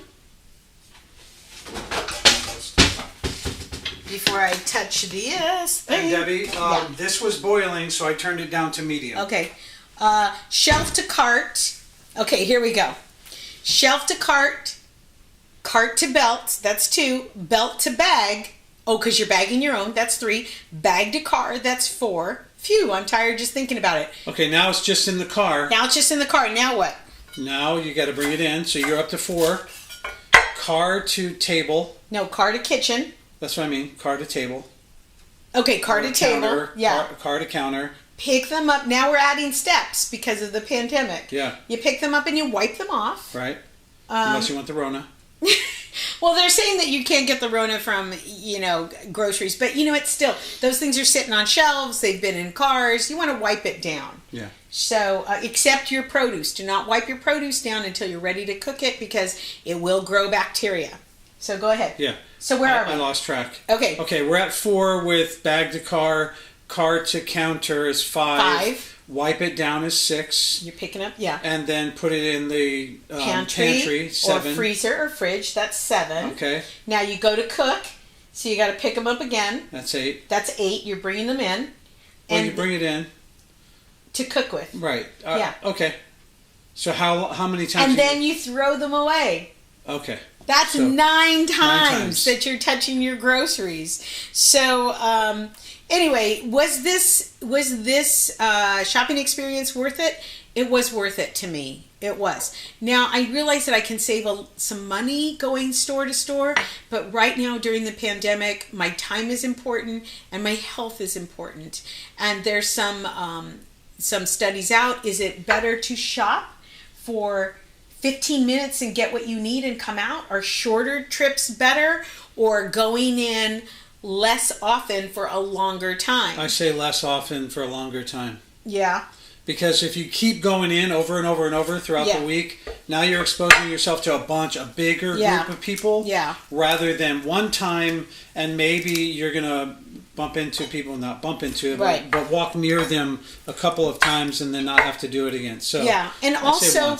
before I touch this thing. And Debbie, this was boiling, so I turned it down to medium. Okay. Shelf to cart. Okay, here we go. Shelf to cart. Cart to belt, that's 2. Belt to bag, because you're bagging your own, that's 3. Bag to car, that's 4. Phew, I'm tired just thinking about it. Okay, now it's just in the car. Now it's just in the car. Now what? Now you got to bring it in, so you're up to 4. Car to table. No, car to kitchen. That's what I mean, car to table. Okay, car to table. Yeah. Car to counter. Pick them up. Now we're adding steps because of the pandemic. Yeah. You pick them up and you wipe them off. Right. Unless you want the Rona. Well, they're saying that you can't get the Rona from, groceries. But, it's still, those things are sitting on shelves. They've been in cars. You want to wipe it down. Yeah. So, except your produce. Do not wipe your produce down until you're ready to cook it because it will grow bacteria. So, go ahead. Yeah. So, where are we? I lost track. Okay. Okay, we're at 4 with bag to car, cart to counter is 5. Wipe it down is 6. You're picking up, yeah. And then put it in the pantry 7. Or freezer or fridge. That's 7. Okay. Now you go to cook, so you got to pick them up again. That's 8. That's 8. You're bringing them in. Well, you bring it in to cook with. Right. Yeah. Okay. So how many times? And then you throw them away. Okay. That's so 9 times that you're touching your groceries. So anyway, was this shopping experience worth it? It was worth it to me. It was. Now, I realize that I can save some money going store to store, but right now during the pandemic, my time is important and my health is important. And there's some studies out. Is it better to shop for 15 minutes and get what you need and come out? Are shorter trips better, or going in less often for a longer time? I say less often for a longer time. Yeah. Because if you keep going in over and over and over throughout the week, now you're exposing yourself to a bigger group of people. Yeah. Rather than one time, and maybe you're going to bump into people, not bump into, but walk near them a couple of times and then not have to do it again. So yeah. And also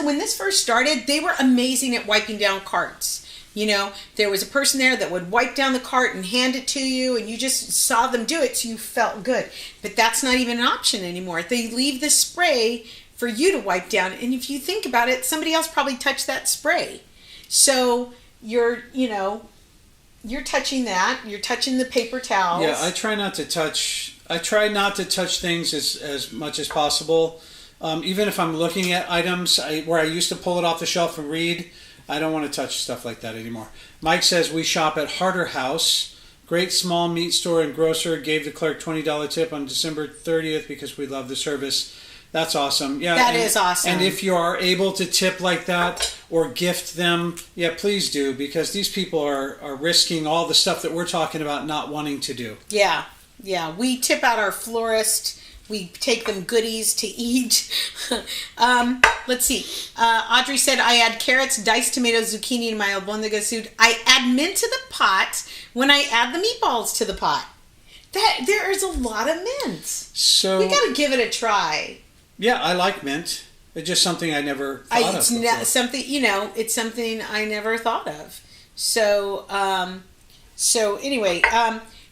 when this first started, they were amazing at wiping down carts. You know, there was a person there that would wipe down the cart and hand it to you, and you just saw them do it, so you felt good. But that's not even an option anymore. They leave the spray for you to wipe down, and if you think about it, somebody else probably touched that spray. So you're touching that. You're touching the paper towels. Yeah, I try not to touch things as much as possible. Even if I'm looking at items where I used to pull it off the shelf and read, I don't want to touch stuff like that anymore. Mike says we shop at Harder House. Great small meat store and grocer. Gave the clerk $20 tip on December 30th because we love the service. That's awesome. Yeah, that is awesome. And if you are able to tip like that or gift them, yeah, please do, because these people are risking all the stuff that we're talking about not wanting to do. Yeah. Yeah. We tip out our florist. We take them goodies to eat. Let's see. Audrey said, I add carrots, diced tomatoes, zucchini to my Albondigas soup. I add mint to the pot when I add the meatballs to the pot. There is a lot of mint. So we got to give it a try. Yeah, I like mint. It's just something I never thought of. It's something I never thought of. So anyway,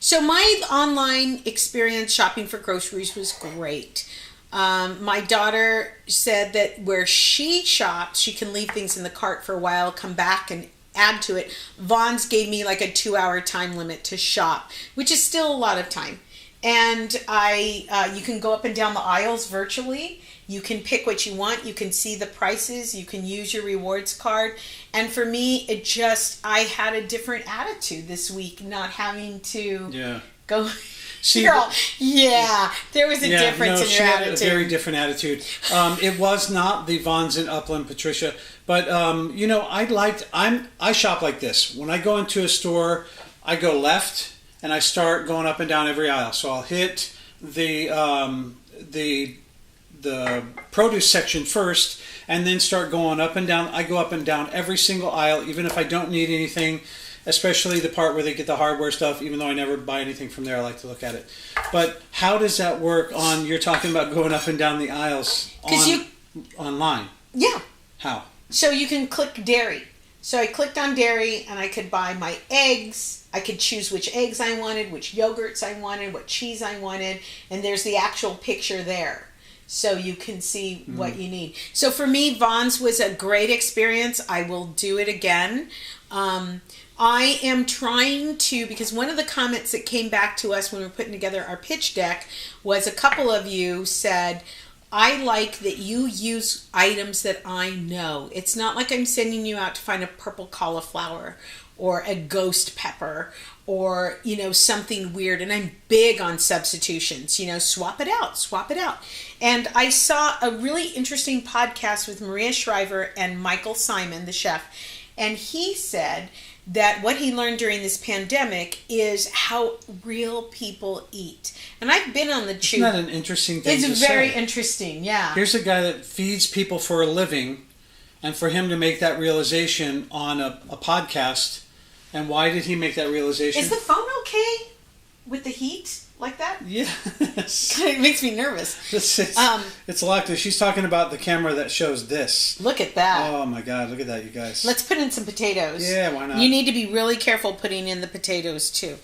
so my online experience shopping for groceries was great. My daughter said that where she shops, she can leave things in the cart for a while, come back and add to it. Vons gave me like a 2-hour time limit to shop, which is still a lot of time. And you can go up and down the aisles virtually. You can pick what you want. You can see the prices. You can use your rewards card. And for me, I had a different attitude this week, not having to go. See, girl, there was a difference in your attitude. A very different attitude. It was not the Vons in Upland, Patricia. But, I shop like this. When I go into a store, I go left and I start going up and down every aisle. So I'll hit the produce section first and then start going up and down. I go up and down every single aisle, even if I don't need anything, especially the part where they get the hardware stuff. Even though I never buy anything from there, I like to look at it. But how does that work you're talking about going up and down the aisles online? Yeah. How? So you can click dairy. So I clicked on dairy and I could buy my eggs. I could choose which eggs I wanted, which yogurts I wanted, what cheese I wanted, and there's the actual picture there. So you can see what you need. So for me, Vons was a great experience. I will do it again. I am trying to, because one of the comments that came back to us when we were putting together our pitch deck was a couple of you said, I like that you use items that I know. It's not like I'm sending you out to find a purple cauliflower or a ghost pepper or, something weird. And I'm big on substitutions, swap it out. And I saw a really interesting podcast with Maria Shriver and Michael Simon, the chef. And he said that what he learned during this pandemic is how real people eat. And I've been on the tube. Isn't that an interesting thing to say? It's very interesting, yeah. Here's a guy that feeds people for a living, and for him to make that realization on a podcast, and why did he make that realization? Is the phone okay with the heat? like that? Yes. It makes me nervous. It's locked. She's talking about the camera that shows this. Look at that. Oh my God, look at that, you guys. Let's put in some potatoes. Yeah, why not? You need to be really careful putting in the potatoes too.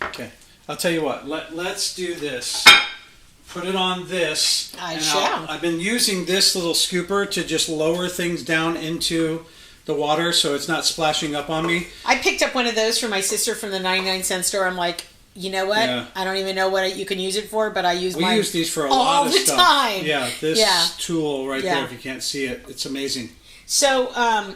Okay. I'll tell you what. Let's do this. Put it on this. I've been using this little scooper to just lower things down into the water so it's not splashing up on me. I picked up one of those for my sister from the 99-cent store. I'm like, you know what? Yeah. I don't even know what you can use it for, but I use mine. We use these for a lot of stuff. All the time. Yeah, this tool right there, if you can't see it, it's amazing. So,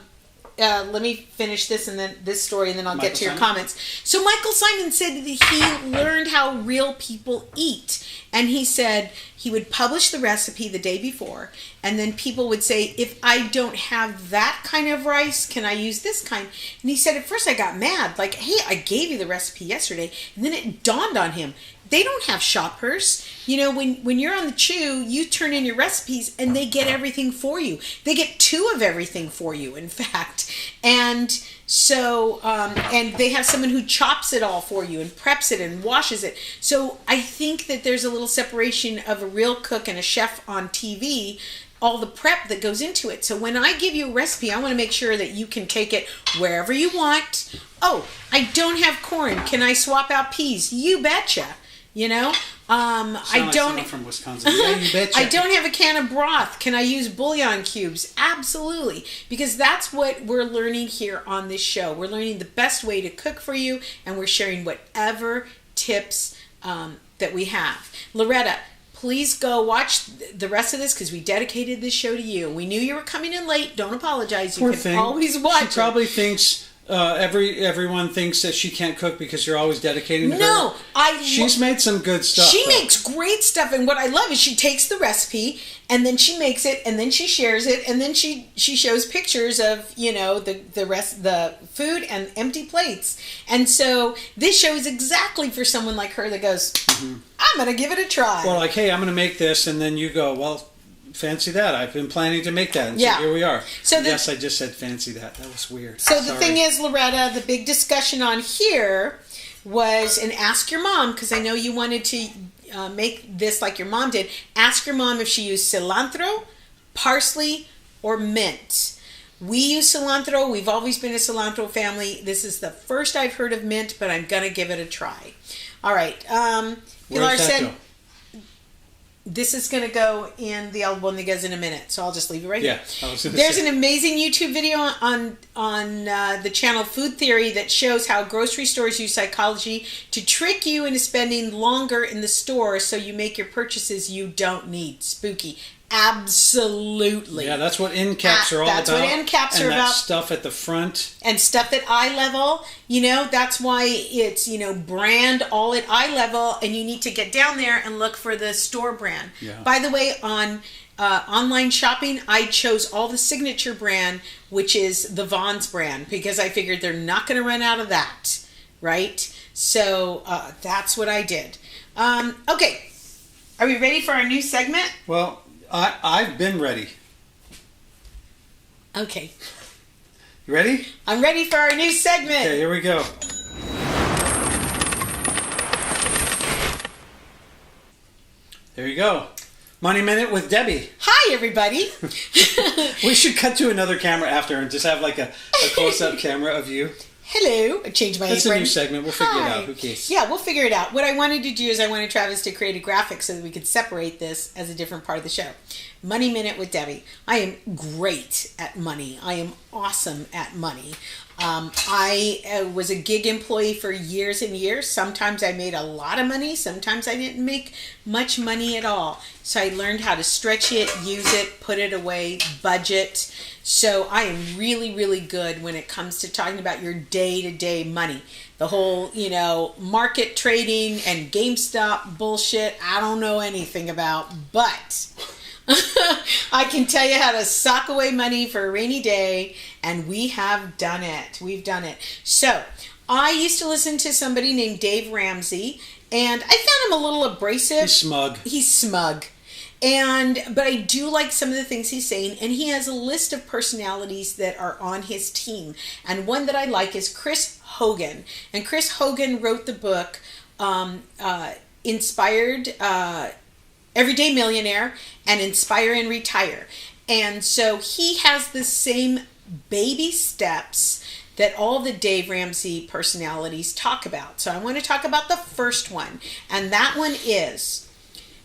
let me finish this and then this story, and then I'll get to your comments. So Michael Simon said that he learned how real people eat. And he said he would publish the recipe the day before, and then people would say, if I don't have that kind of rice, can I use this kind? And he said, at first I got mad, like, hey, I gave you the recipe yesterday. And then it dawned on him, they don't have shoppers. You know, when you're on the chew, you turn in your recipes and they get everything for you. They get 2 of everything for you, in fact. And so, and they have someone who chops it all for you and preps it and washes it. So I think that there's a little separation of a real cook and a chef on TV, all the prep that goes into it. So when I give you a recipe, I want to make sure that you can take it wherever you want. Oh, I don't have corn. Can I swap out peas? You betcha. You know, I don't. From Wisconsin. Yeah, you betcha. I don't have a can of broth. Can I use bouillon cubes? Absolutely, because that's what we're learning here on this show. We're learning the best way to cook for you, and we're sharing whatever tips that we have. Loretta, please go watch the rest of this because we dedicated this show to you. We knew you were coming in late. Don't apologize. You can always watch. She probably thinks. Everyone thinks that she can't cook because you're always dedicating to her. She's made some good stuff. She makes great stuff, and what I love is she takes the recipe and then she makes it, and then she shares it, and then she shows pictures of the food and empty plates. And so this show is exactly for someone like her that goes, I'm gonna give it a try. Or like, hey, I'm gonna make this, and then you go, well, fancy that. I've been planning to make that. And so here we are. So yes, I just said fancy that. That was weird. So the thing is, Loretta, the big discussion on here was, and ask your mom, because I know you wanted to make this like your mom did. Ask your mom if she used cilantro, parsley, or mint. We use cilantro. We've always been a cilantro family. This is the first I've heard of mint, but I'm going to give it a try. All right. Pilar said, this is going to go in the Albondigas in a minute, so I'll just leave it right here. There's an amazing YouTube video on the channel Food Theory that shows how grocery stores use psychology to trick you into spending longer in the store so you make your purchases you don't need. Spooky. Absolutely. Yeah, that's what end caps are all about. That's what end caps are about. And that stuff at the front. And stuff at eye level. You know, that's why it's, brand all at eye level, and you need to get down there and look for the store brand. Yeah. By the way, on online shopping, I chose all the signature brand, which is the Vons brand, because I figured they're not going to run out of that, right? So that's what I did. Okay. Are we ready for our new segment? Well, I've been ready. Okay. You ready? I'm ready for our new segment. Okay, here we go. There you go. Money Minute with Debbie. Hi, everybody. We should cut to another camera after and just have like a close-up camera of you. Hello. I changed my apron. That's a new segment. We'll figure it out. Who cares? Yeah, we'll figure it out. What I wanted to do is I wanted Travis to create a graphic so that we could separate this as a different part of the show. Money Minute with Debbie. I am great at money. I am awesome at money. I was a gig employee for years and years. Sometimes I made a lot of money. Sometimes I didn't make much money at all. So I learned how to stretch it, use it, put it away, budget. So I am really, really good when it comes to talking about your day-to-day money. The whole, market trading and GameStop bullshit, I don't know anything about, but I can tell you how to sock away money for a rainy day, and we have done it. We've done it. So I used to listen to somebody named Dave Ramsey, and I found him a little abrasive. He's smug. But I do like some of the things he's saying, and he has a list of personalities that are on his team. And one that I like is Chris Hogan. And Chris Hogan wrote the book Inspired Everyday Millionaire and Inspire and Retire. And so he has the same baby steps that all the Dave Ramsey personalities talk about. So I want to talk about the first one. And that one is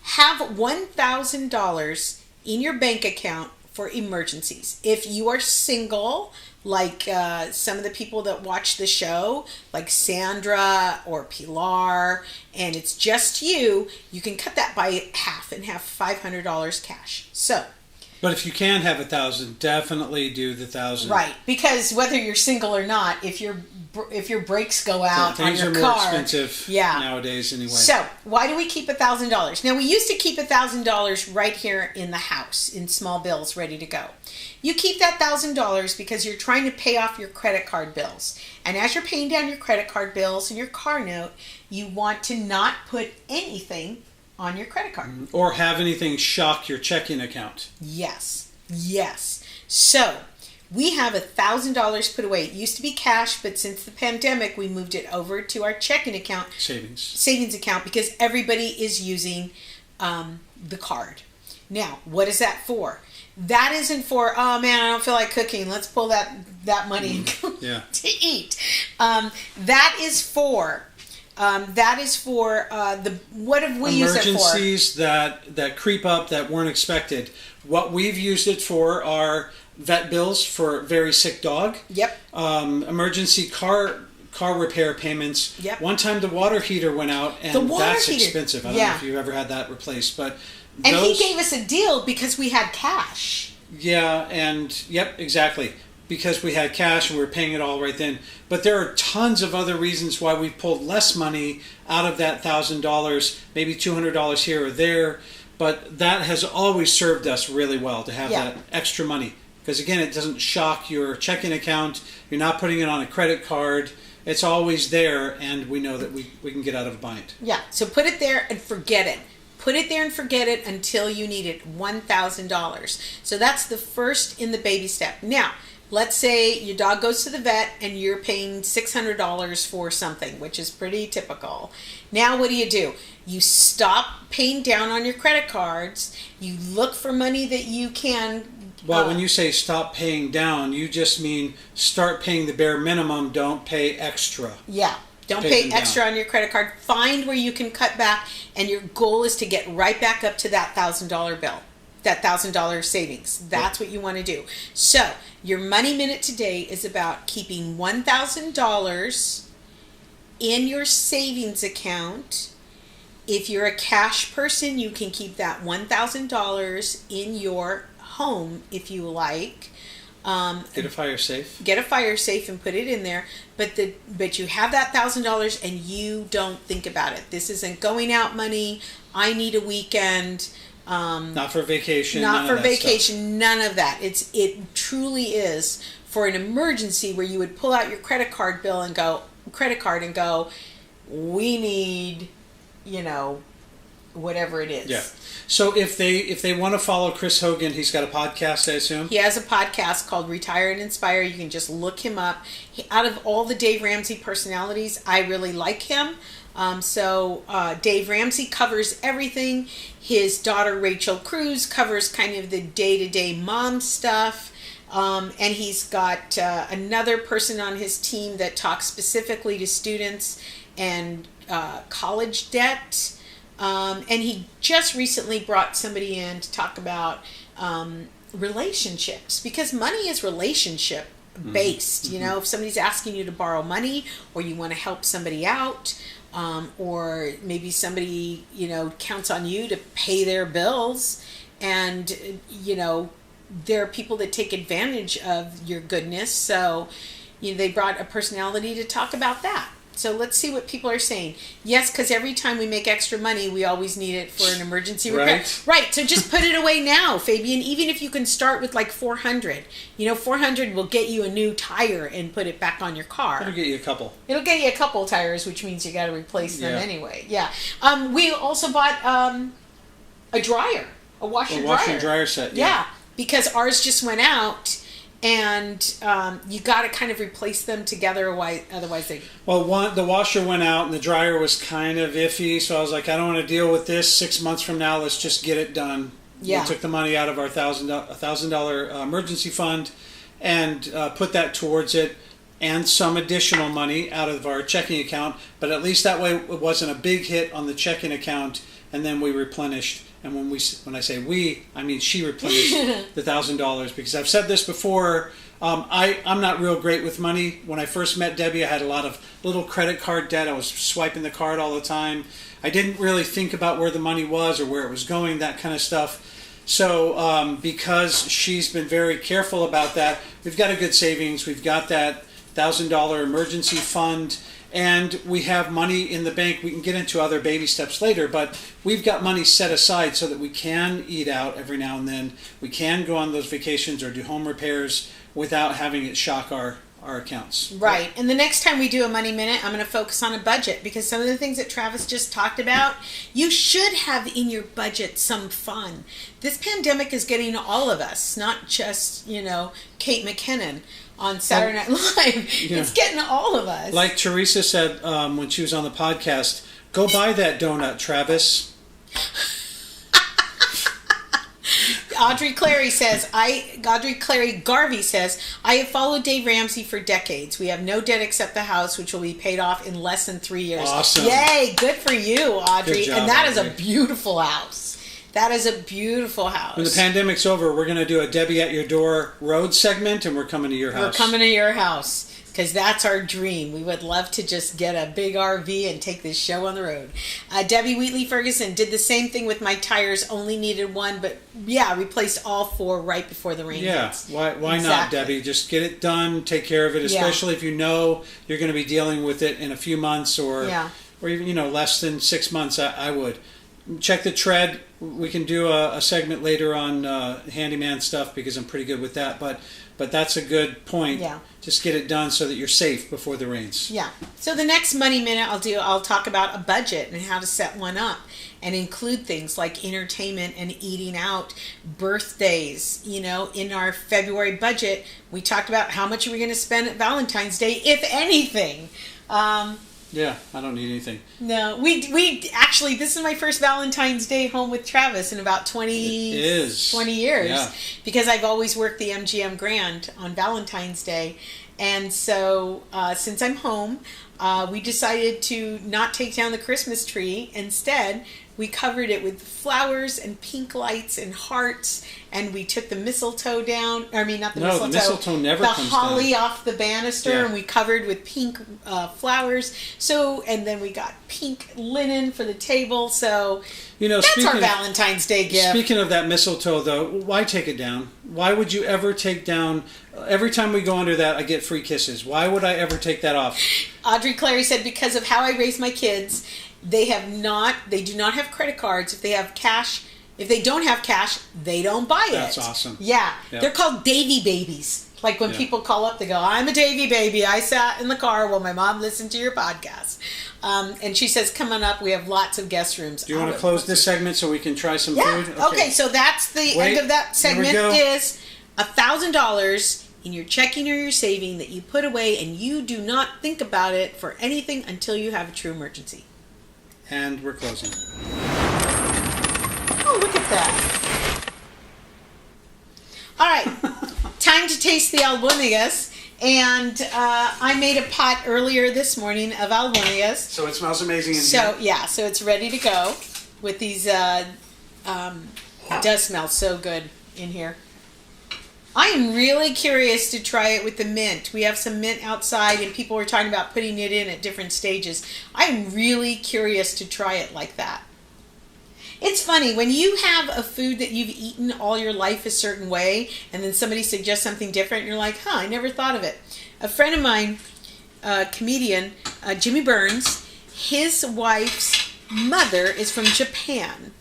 have $1,000 in your bank account for emergencies. If you are single, like some of the people that watch the show, like Sandra or Pilar, and it's just you can cut that by half and have $500 cash. So, but if you can have 1,000, definitely do the 1,000. Right, because whether you're single or not, if your brakes go out on your car, things are more expensive nowadays anyway. So why do we keep $1,000? Now we used to keep $1,000 right here in the house in small bills ready to go. You keep that $1,000 because you're trying to pay off your credit card bills, and as you're paying down your credit card bills and your car note, you want to not put anything on your credit card. Or have anything shock your checking account. Yes. So, we have $1,000 put away. It used to be cash, but since the pandemic, we moved it over to our checking account. Savings account, because everybody is using the card. Now, what is that for? That isn't for, oh man, I don't feel like cooking. Let's pull that money and go to eat. That is for the what have we used it for? Emergencies that creep up that weren't expected. What we've used it for are vet bills for a very sick dog. Yep. Emergency car repair payments. Yep. One time the water heater went out, and that's expensive. I don't know if you've ever had that replaced, but he gave us a deal because we had cash. Yeah, and exactly. Because we had cash and we were paying it all right then. But there are tons of other reasons why we pulled less money out of that $1,000, maybe $200 here or there. But that has always served us really well to have that extra money. Because again, it doesn't shock your checking account. You're not putting it on a credit card. It's always there, and we know that we can get out of a bind. Yeah, so put it there and forget it. Put it there and forget it until you need it, $1,000. So that's the first in the baby step. Now, let's say your dog goes to the vet and you're paying $600 for something, which is pretty typical. Now what do? You stop paying down on your credit cards. You look for money that you can... Well, when you say stop paying down, you just mean start paying the bare minimum, don't pay extra. Yeah. Don't pay extra on your credit card. Find where you can cut back, and your goal is to get right back up to that $1,000 bill, that $1,000 savings. That's what you want to do. So your Money Minute today is about keeping $1,000 in your savings account. If you're a cash person, you can keep that $1,000 in your home if you like. Get a fire safe. Get a fire safe and put it in there. But you have that $1,000 and you don't think about it. This isn't going out money. I need a weekend. Not for vacation. Not for vacation. None of that. It truly is for an emergency where you would pull out your credit card and go, we need, whatever it is. Yeah. So if they want to follow Chris Hogan, he's got a podcast, I assume? He has a podcast called Retire and Inspire. You can just look him up. Out of all the Dave Ramsey personalities, I really like him. So Dave Ramsey covers everything. His daughter Rachel Cruz covers kind of the day-to-day mom stuff. And he's got another person on his team that talks specifically to students and college debt. And he just recently brought somebody in to talk about relationships, because money is relationship based. Mm-hmm. If somebody's asking you to borrow money, or you want to help somebody out, or maybe somebody counts on you to pay their bills, and there are people that take advantage of your goodness. So they brought a personality to talk about that. So let's see what people are saying. Yes, because every time we make extra money, we always need it for an emergency repair. Right. So just put it away now, Fabian. Even if you can start with like $400. $400 will get you a new tire and put it back on your car. It'll get you a couple. It'll get you a couple tires, which means you got to replace them anyway. Yeah. We also bought a dryer, a washer and dryer set. Yeah, because ours just went out. and you got to kind of replace them together, otherwise they... Well, the washer went out and the dryer was kind of iffy, so I was like, I don't want to deal with this 6 months from now. Let's just get it done. Yeah. We took the money out of our $1,000 emergency fund and put that towards it, and some additional money out of our checking account. But at least that way it wasn't a big hit on the checking account, and then we replenished. And when I say we, I mean she replenished the $1,000, because I've said this before. I'm not real great with money. When I first met Debbie, I had a lot of little credit card debt. I was swiping the card all the time. I didn't really think about where the money was or where it was going, that kind of stuff. So because she's been very careful about that, we've got a good savings. We've got that $1,000 emergency fund, and we have money in the bank. We can get into other baby steps later, but we've got money set aside so that we can eat out every now and then. We can go on those vacations or do home repairs without having it shock our accounts. Right. And the next time we do a Money Minute, I'm going to focus on a budget, because some of the things that Travis just talked about, you should have in your budget some fun. This pandemic is getting all of us, not just, Kate McKinnon on Saturday Night Live. Yeah. It's getting all of us. Like Teresa said when she was on the podcast, go buy that donut, Travis. Audrey Clary Garvey says, I have followed Dave Ramsey for decades. We have no debt except the house, which will be paid off in less than 3 years. Awesome. Yay, good for you, Audrey. Good job, and that Audrey. is a beautiful house. That is a beautiful house. When the pandemic's over, we're going to do a Debbie at your door road segment, and we're coming to your house. We're coming to your house, because that's our dream. We would love to just get a big RV and take this show on the road. Debbie Wheatley Ferguson did the same thing with my tires, only needed one, but replaced all 4 right before the rain hits. Why not, Debbie? Just get it done, take care of it, especially if you know you're going to be dealing with it in a few months or even less than 6 months. I would. Check the tread. We can do a segment later on handyman stuff, because I'm pretty good with that, but that's a good point. Yeah. Just get it done so that you're safe before the rains. Yeah. So the next Money Minute I'll talk about a budget and how to set one up and include things like entertainment and eating out, birthdays. In our February budget, we talked about how much are we going to spend at Valentine's Day, if anything. Yeah, I don't need anything. No, we actually, this is my first Valentine's Day home with Travis in about 20 years. Yeah. Because I've always worked the MGM Grand on Valentine's Day. And so since I'm home, we decided to not take down the Christmas tree. Instead, we covered it with flowers and pink lights and hearts, and we took the mistletoe down. I mean, not the mistletoe. No, the mistletoe never comes down. The holly off the banister, and we covered with pink flowers. So, and then we got pink linen for the table. So, that's our Valentine's Day gift. Speaking of that mistletoe, though, why take it down? Why would you ever take down? Every time we go under that, I get free kisses. Why would I ever take that off? Audrey Clary said, because of how I raise my kids, they do not have credit cards. If they don't have cash, they don't buy it. That's awesome. Yeah. They're called Davy babies. Like when people call up, they go, I'm a Davy baby. I sat in the car while my mom listened to your podcast. And she says, come on up. We have lots of guest rooms. Do you want to close this segment so we can try some food? Okay, so that's the end of that segment. Is $1,000 in your checking or your saving that you put away, and you do not think about it for anything until you have a true emergency. And we're closing. Oh, look at that. All right. Time to taste the albondigas. And I made a pot earlier this morning of albondigas. So it smells amazing in here. Yeah, so it's ready to go with these. It does smell so good in here. I am really curious to try it with the mint. We have some mint outside, and people were talking about putting it in at different stages. I'm really curious to try it like that. It's funny, when you have a food that you've eaten all your life a certain way, and then somebody suggests something different, you're like, I never thought of it. A friend of mine, comedian, Jimmy Burns, his wife's mother is from Japan.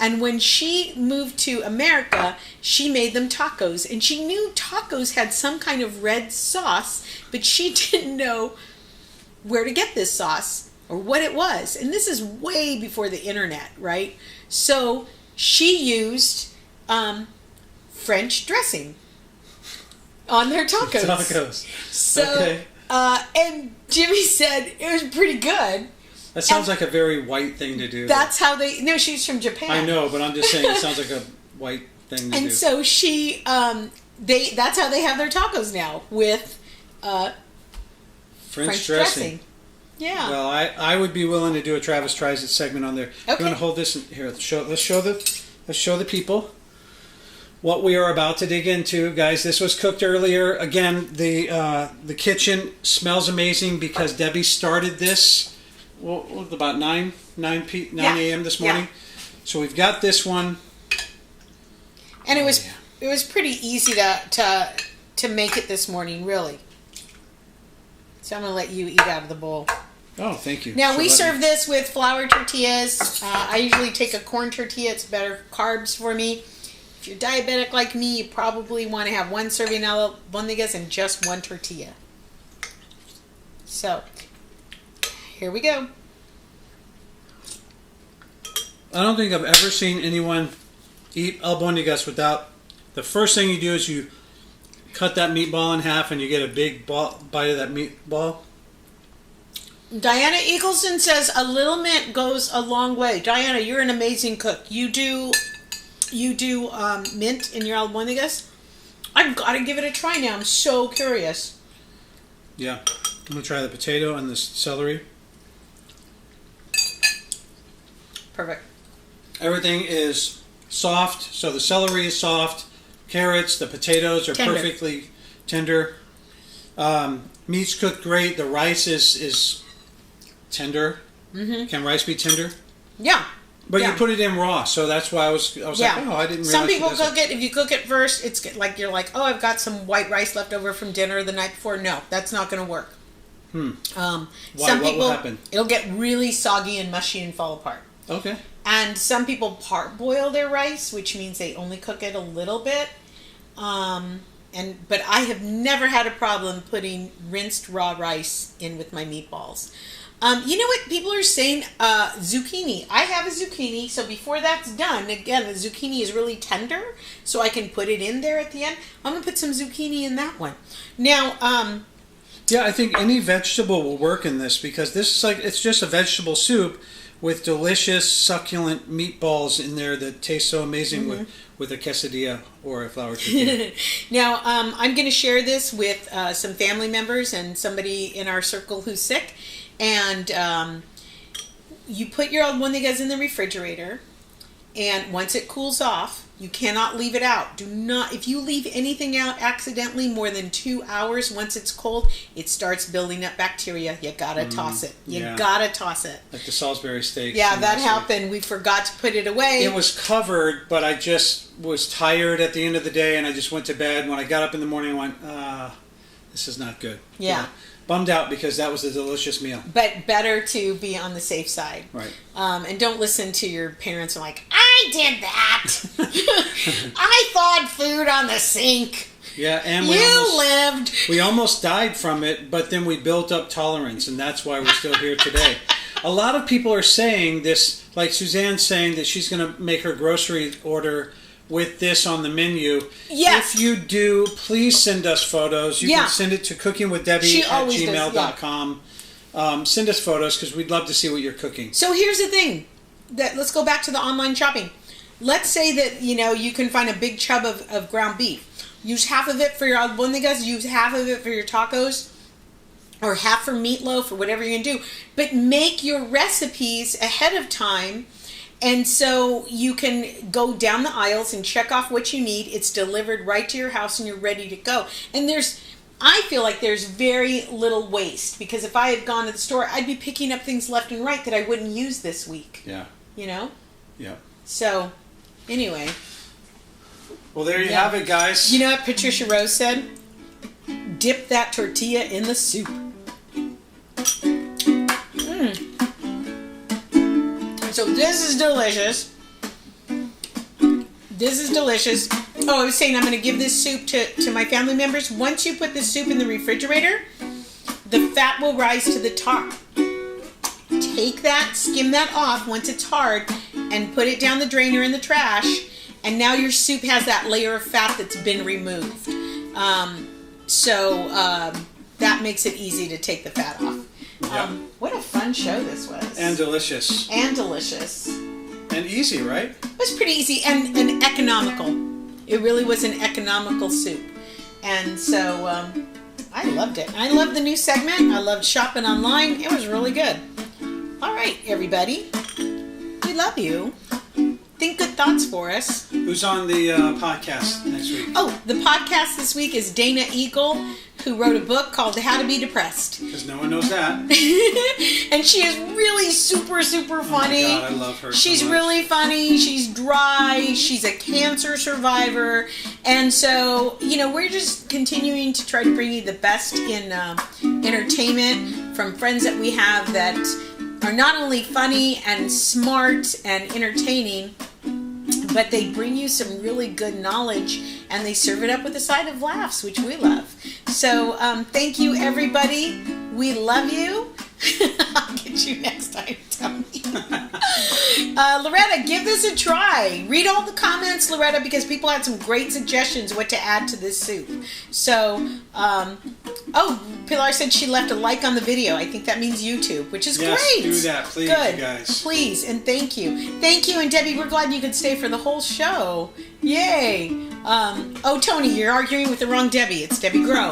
And when she moved to America, she made them tacos. And she knew tacos had some kind of red sauce, but she didn't know where to get this sauce or what it was. And this is way before the internet, right? So she used French dressing. On their tacos. Tacos. So, okay. And Jimmy said it was pretty good. That sounds like a very white thing to do. That's how they... No, she's from Japan. I know, but I'm just saying it sounds like a white thing to do. And so she... that's how they have their tacos now, with French dressing. Yeah. Well, I would be willing to do a Travis Tries It segment on there. Okay. You want to hold this here? Let's show the people what we are about to dig into, guys. This was cooked earlier. Again, the kitchen smells amazing because Debbie started this. What was it, about 9 a.m. this morning. Yeah. So we've got this one, and it was pretty easy to make it this morning, really. So I'm gonna let you eat out of the bowl. Oh, thank you. Now, we serve this with flour tortillas. I usually take a corn tortilla. It's better carbs for me. If you're diabetic like me, you probably want to have 1 serving of albondigas and just 1 tortilla. So, here we go. I don't think I've ever seen anyone eat albondigas without... The first thing you do is you cut that meatball in half and you get a big bite of that meatball. Diana Eagleson says a little mint goes a long way. Diana, you're an amazing cook. You do mint in your albondigas? I've got to give it a try now. I'm so curious. Yeah. I'm going to try the potato and the celery. Perfect. Everything is soft. So the celery is soft. Carrots, the potatoes are perfectly tender. Meat's cooked great. The rice is tender. Mm-hmm. Can rice be tender? Yeah. But you put it in raw, so that's why I was like, oh, I didn't realize. Some people cook it. If you cook it first, it's like you're like, oh, I've got some white rice left over from dinner the night before. No, that's not going to work. Why? Some people, what will happen? It'll get really soggy and mushy and fall apart. Okay. And some people part-boil their rice, which means they only cook it a little bit. But I have never had a problem putting rinsed raw rice in with my meatballs. You know what people are saying? Zucchini. I have a zucchini, so before that's done, again, the zucchini is really tender, so I can put it in there at the end. I'm going to put some zucchini in that one. Now, yeah, I think any vegetable will work in this because this is like, it's just a vegetable soup with delicious, succulent meatballs in there that taste so amazing with a quesadilla or a flour tortilla. Now, I'm going to share this with some family members and somebody in our circle who's sick. And you put your albondigas in the refrigerator, and once it cools off, you cannot leave it out. Do not, if you leave anything out accidentally more than 2 hours, once it's cold, it starts building up bacteria. You gotta toss it. You gotta toss it. Like the Salisbury steak. Yeah, that happened. We forgot to put it away. It was covered, but I just was tired at the end of the day, and I just went to bed. When I got up in the morning, I went, this is not good. Yeah. Bummed out because that was a delicious meal. But better to be on the safe side. Right. And don't listen to your parents and like, I did that. I thawed food on the sink. Yeah, and we almost died from it, but then we built up tolerance, and that's why we're still here today. A lot of people are saying this, like Suzanne's saying that she's going to make her grocery order with this on the menu. Yes. If you do, please send us photos. You can send it to cookingwithdebbie@gmail.com. Send us photos because we'd love to see what you're cooking. So here's the thing. Let's go back to the online shopping. Let's say that, you can find a big chub of ground beef. Use half of it for your albondigas. Use half of it for your tacos. Or half for meatloaf or whatever you're going to do. But make your recipes ahead of time. And so you can go down the aisles and check off what you need. It's delivered right to your house and you're ready to go. And I feel like there's very little waste because if I had gone to the store, I'd be picking up things left and right that I wouldn't use this week. Yeah. Yeah. So, anyway. Well, there you have it, guys. You know what Patricia Rose said? Dip that tortilla in the soup. So this is delicious. This is delicious. Oh, I was saying I'm going to give this soup to my family members. Once you put the soup in the refrigerator, the fat will rise to the top. Take that, skim that off once it's hard, and put it down the drain or in the trash. And now your soup has that layer of fat that's been removed. So that makes it easy to take the fat off. Yep. What a fun show this was. And delicious. And delicious. And easy, right? It was pretty easy and economical. It really was an economical soup. And so I loved it. I loved the new segment. I loved shopping online. It was really good. All right, everybody. We love you. Think good thoughts for us. Who's on the podcast next week? Oh, the podcast this week is Dana Eagle, who wrote a book called How to Be Depressed. Because no one knows that. And she is really super, super funny. Oh my God, I love her. She's so much. really funny. She's dry. She's a cancer survivor. And so, we're just continuing to try to bring you the best in entertainment from friends that we have that are not only funny and smart and entertaining, but they bring you some really good knowledge, and they serve it up with a side of laughs, which we love. So thank you, everybody. We love you. I'll get you next time, Tony. Loretta, give this a try. Read all the comments, Loretta, because people had some great suggestions what to add to this soup. So, Pilar said she left a like on the video. I think that means YouTube, which is yes, great. do that, please, Good. you guys. Please, and thank you. Thank you, and Debbie, we're glad you could stay for the whole show. Yay. Tony, you're arguing with the wrong Debbie. It's Debbie Grow.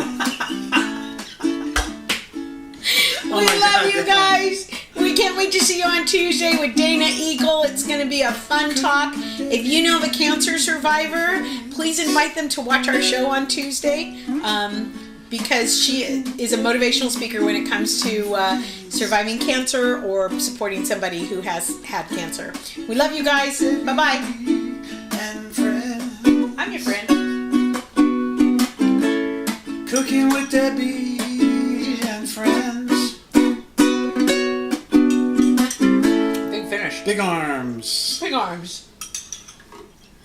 We love you guys. We can't wait to see you on Tuesday with Dana Eagle. It's going to be a fun talk. If you know of a cancer survivor, please invite them to watch our show on Tuesday. Because she is a motivational speaker when it comes to surviving cancer or supporting somebody who has had cancer. We love you guys. Bye-bye. And friend. I'm your friend. Cooking with Debbie and friends. Big finish. Big arms. Big arms.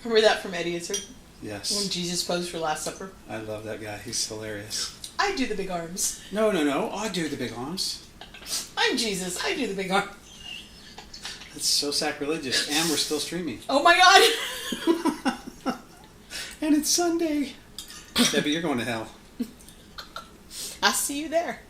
Remember that from Eddie Izzard? Yes. When Jesus posed for Last Supper? I love that guy. He's hilarious. I do the big arms. No. I do the big arms. I'm Jesus. I do the big arms. That's so sacrilegious. And we're still streaming. Oh my God. And it's Sunday. Debbie, you're going to hell. I'll see you there.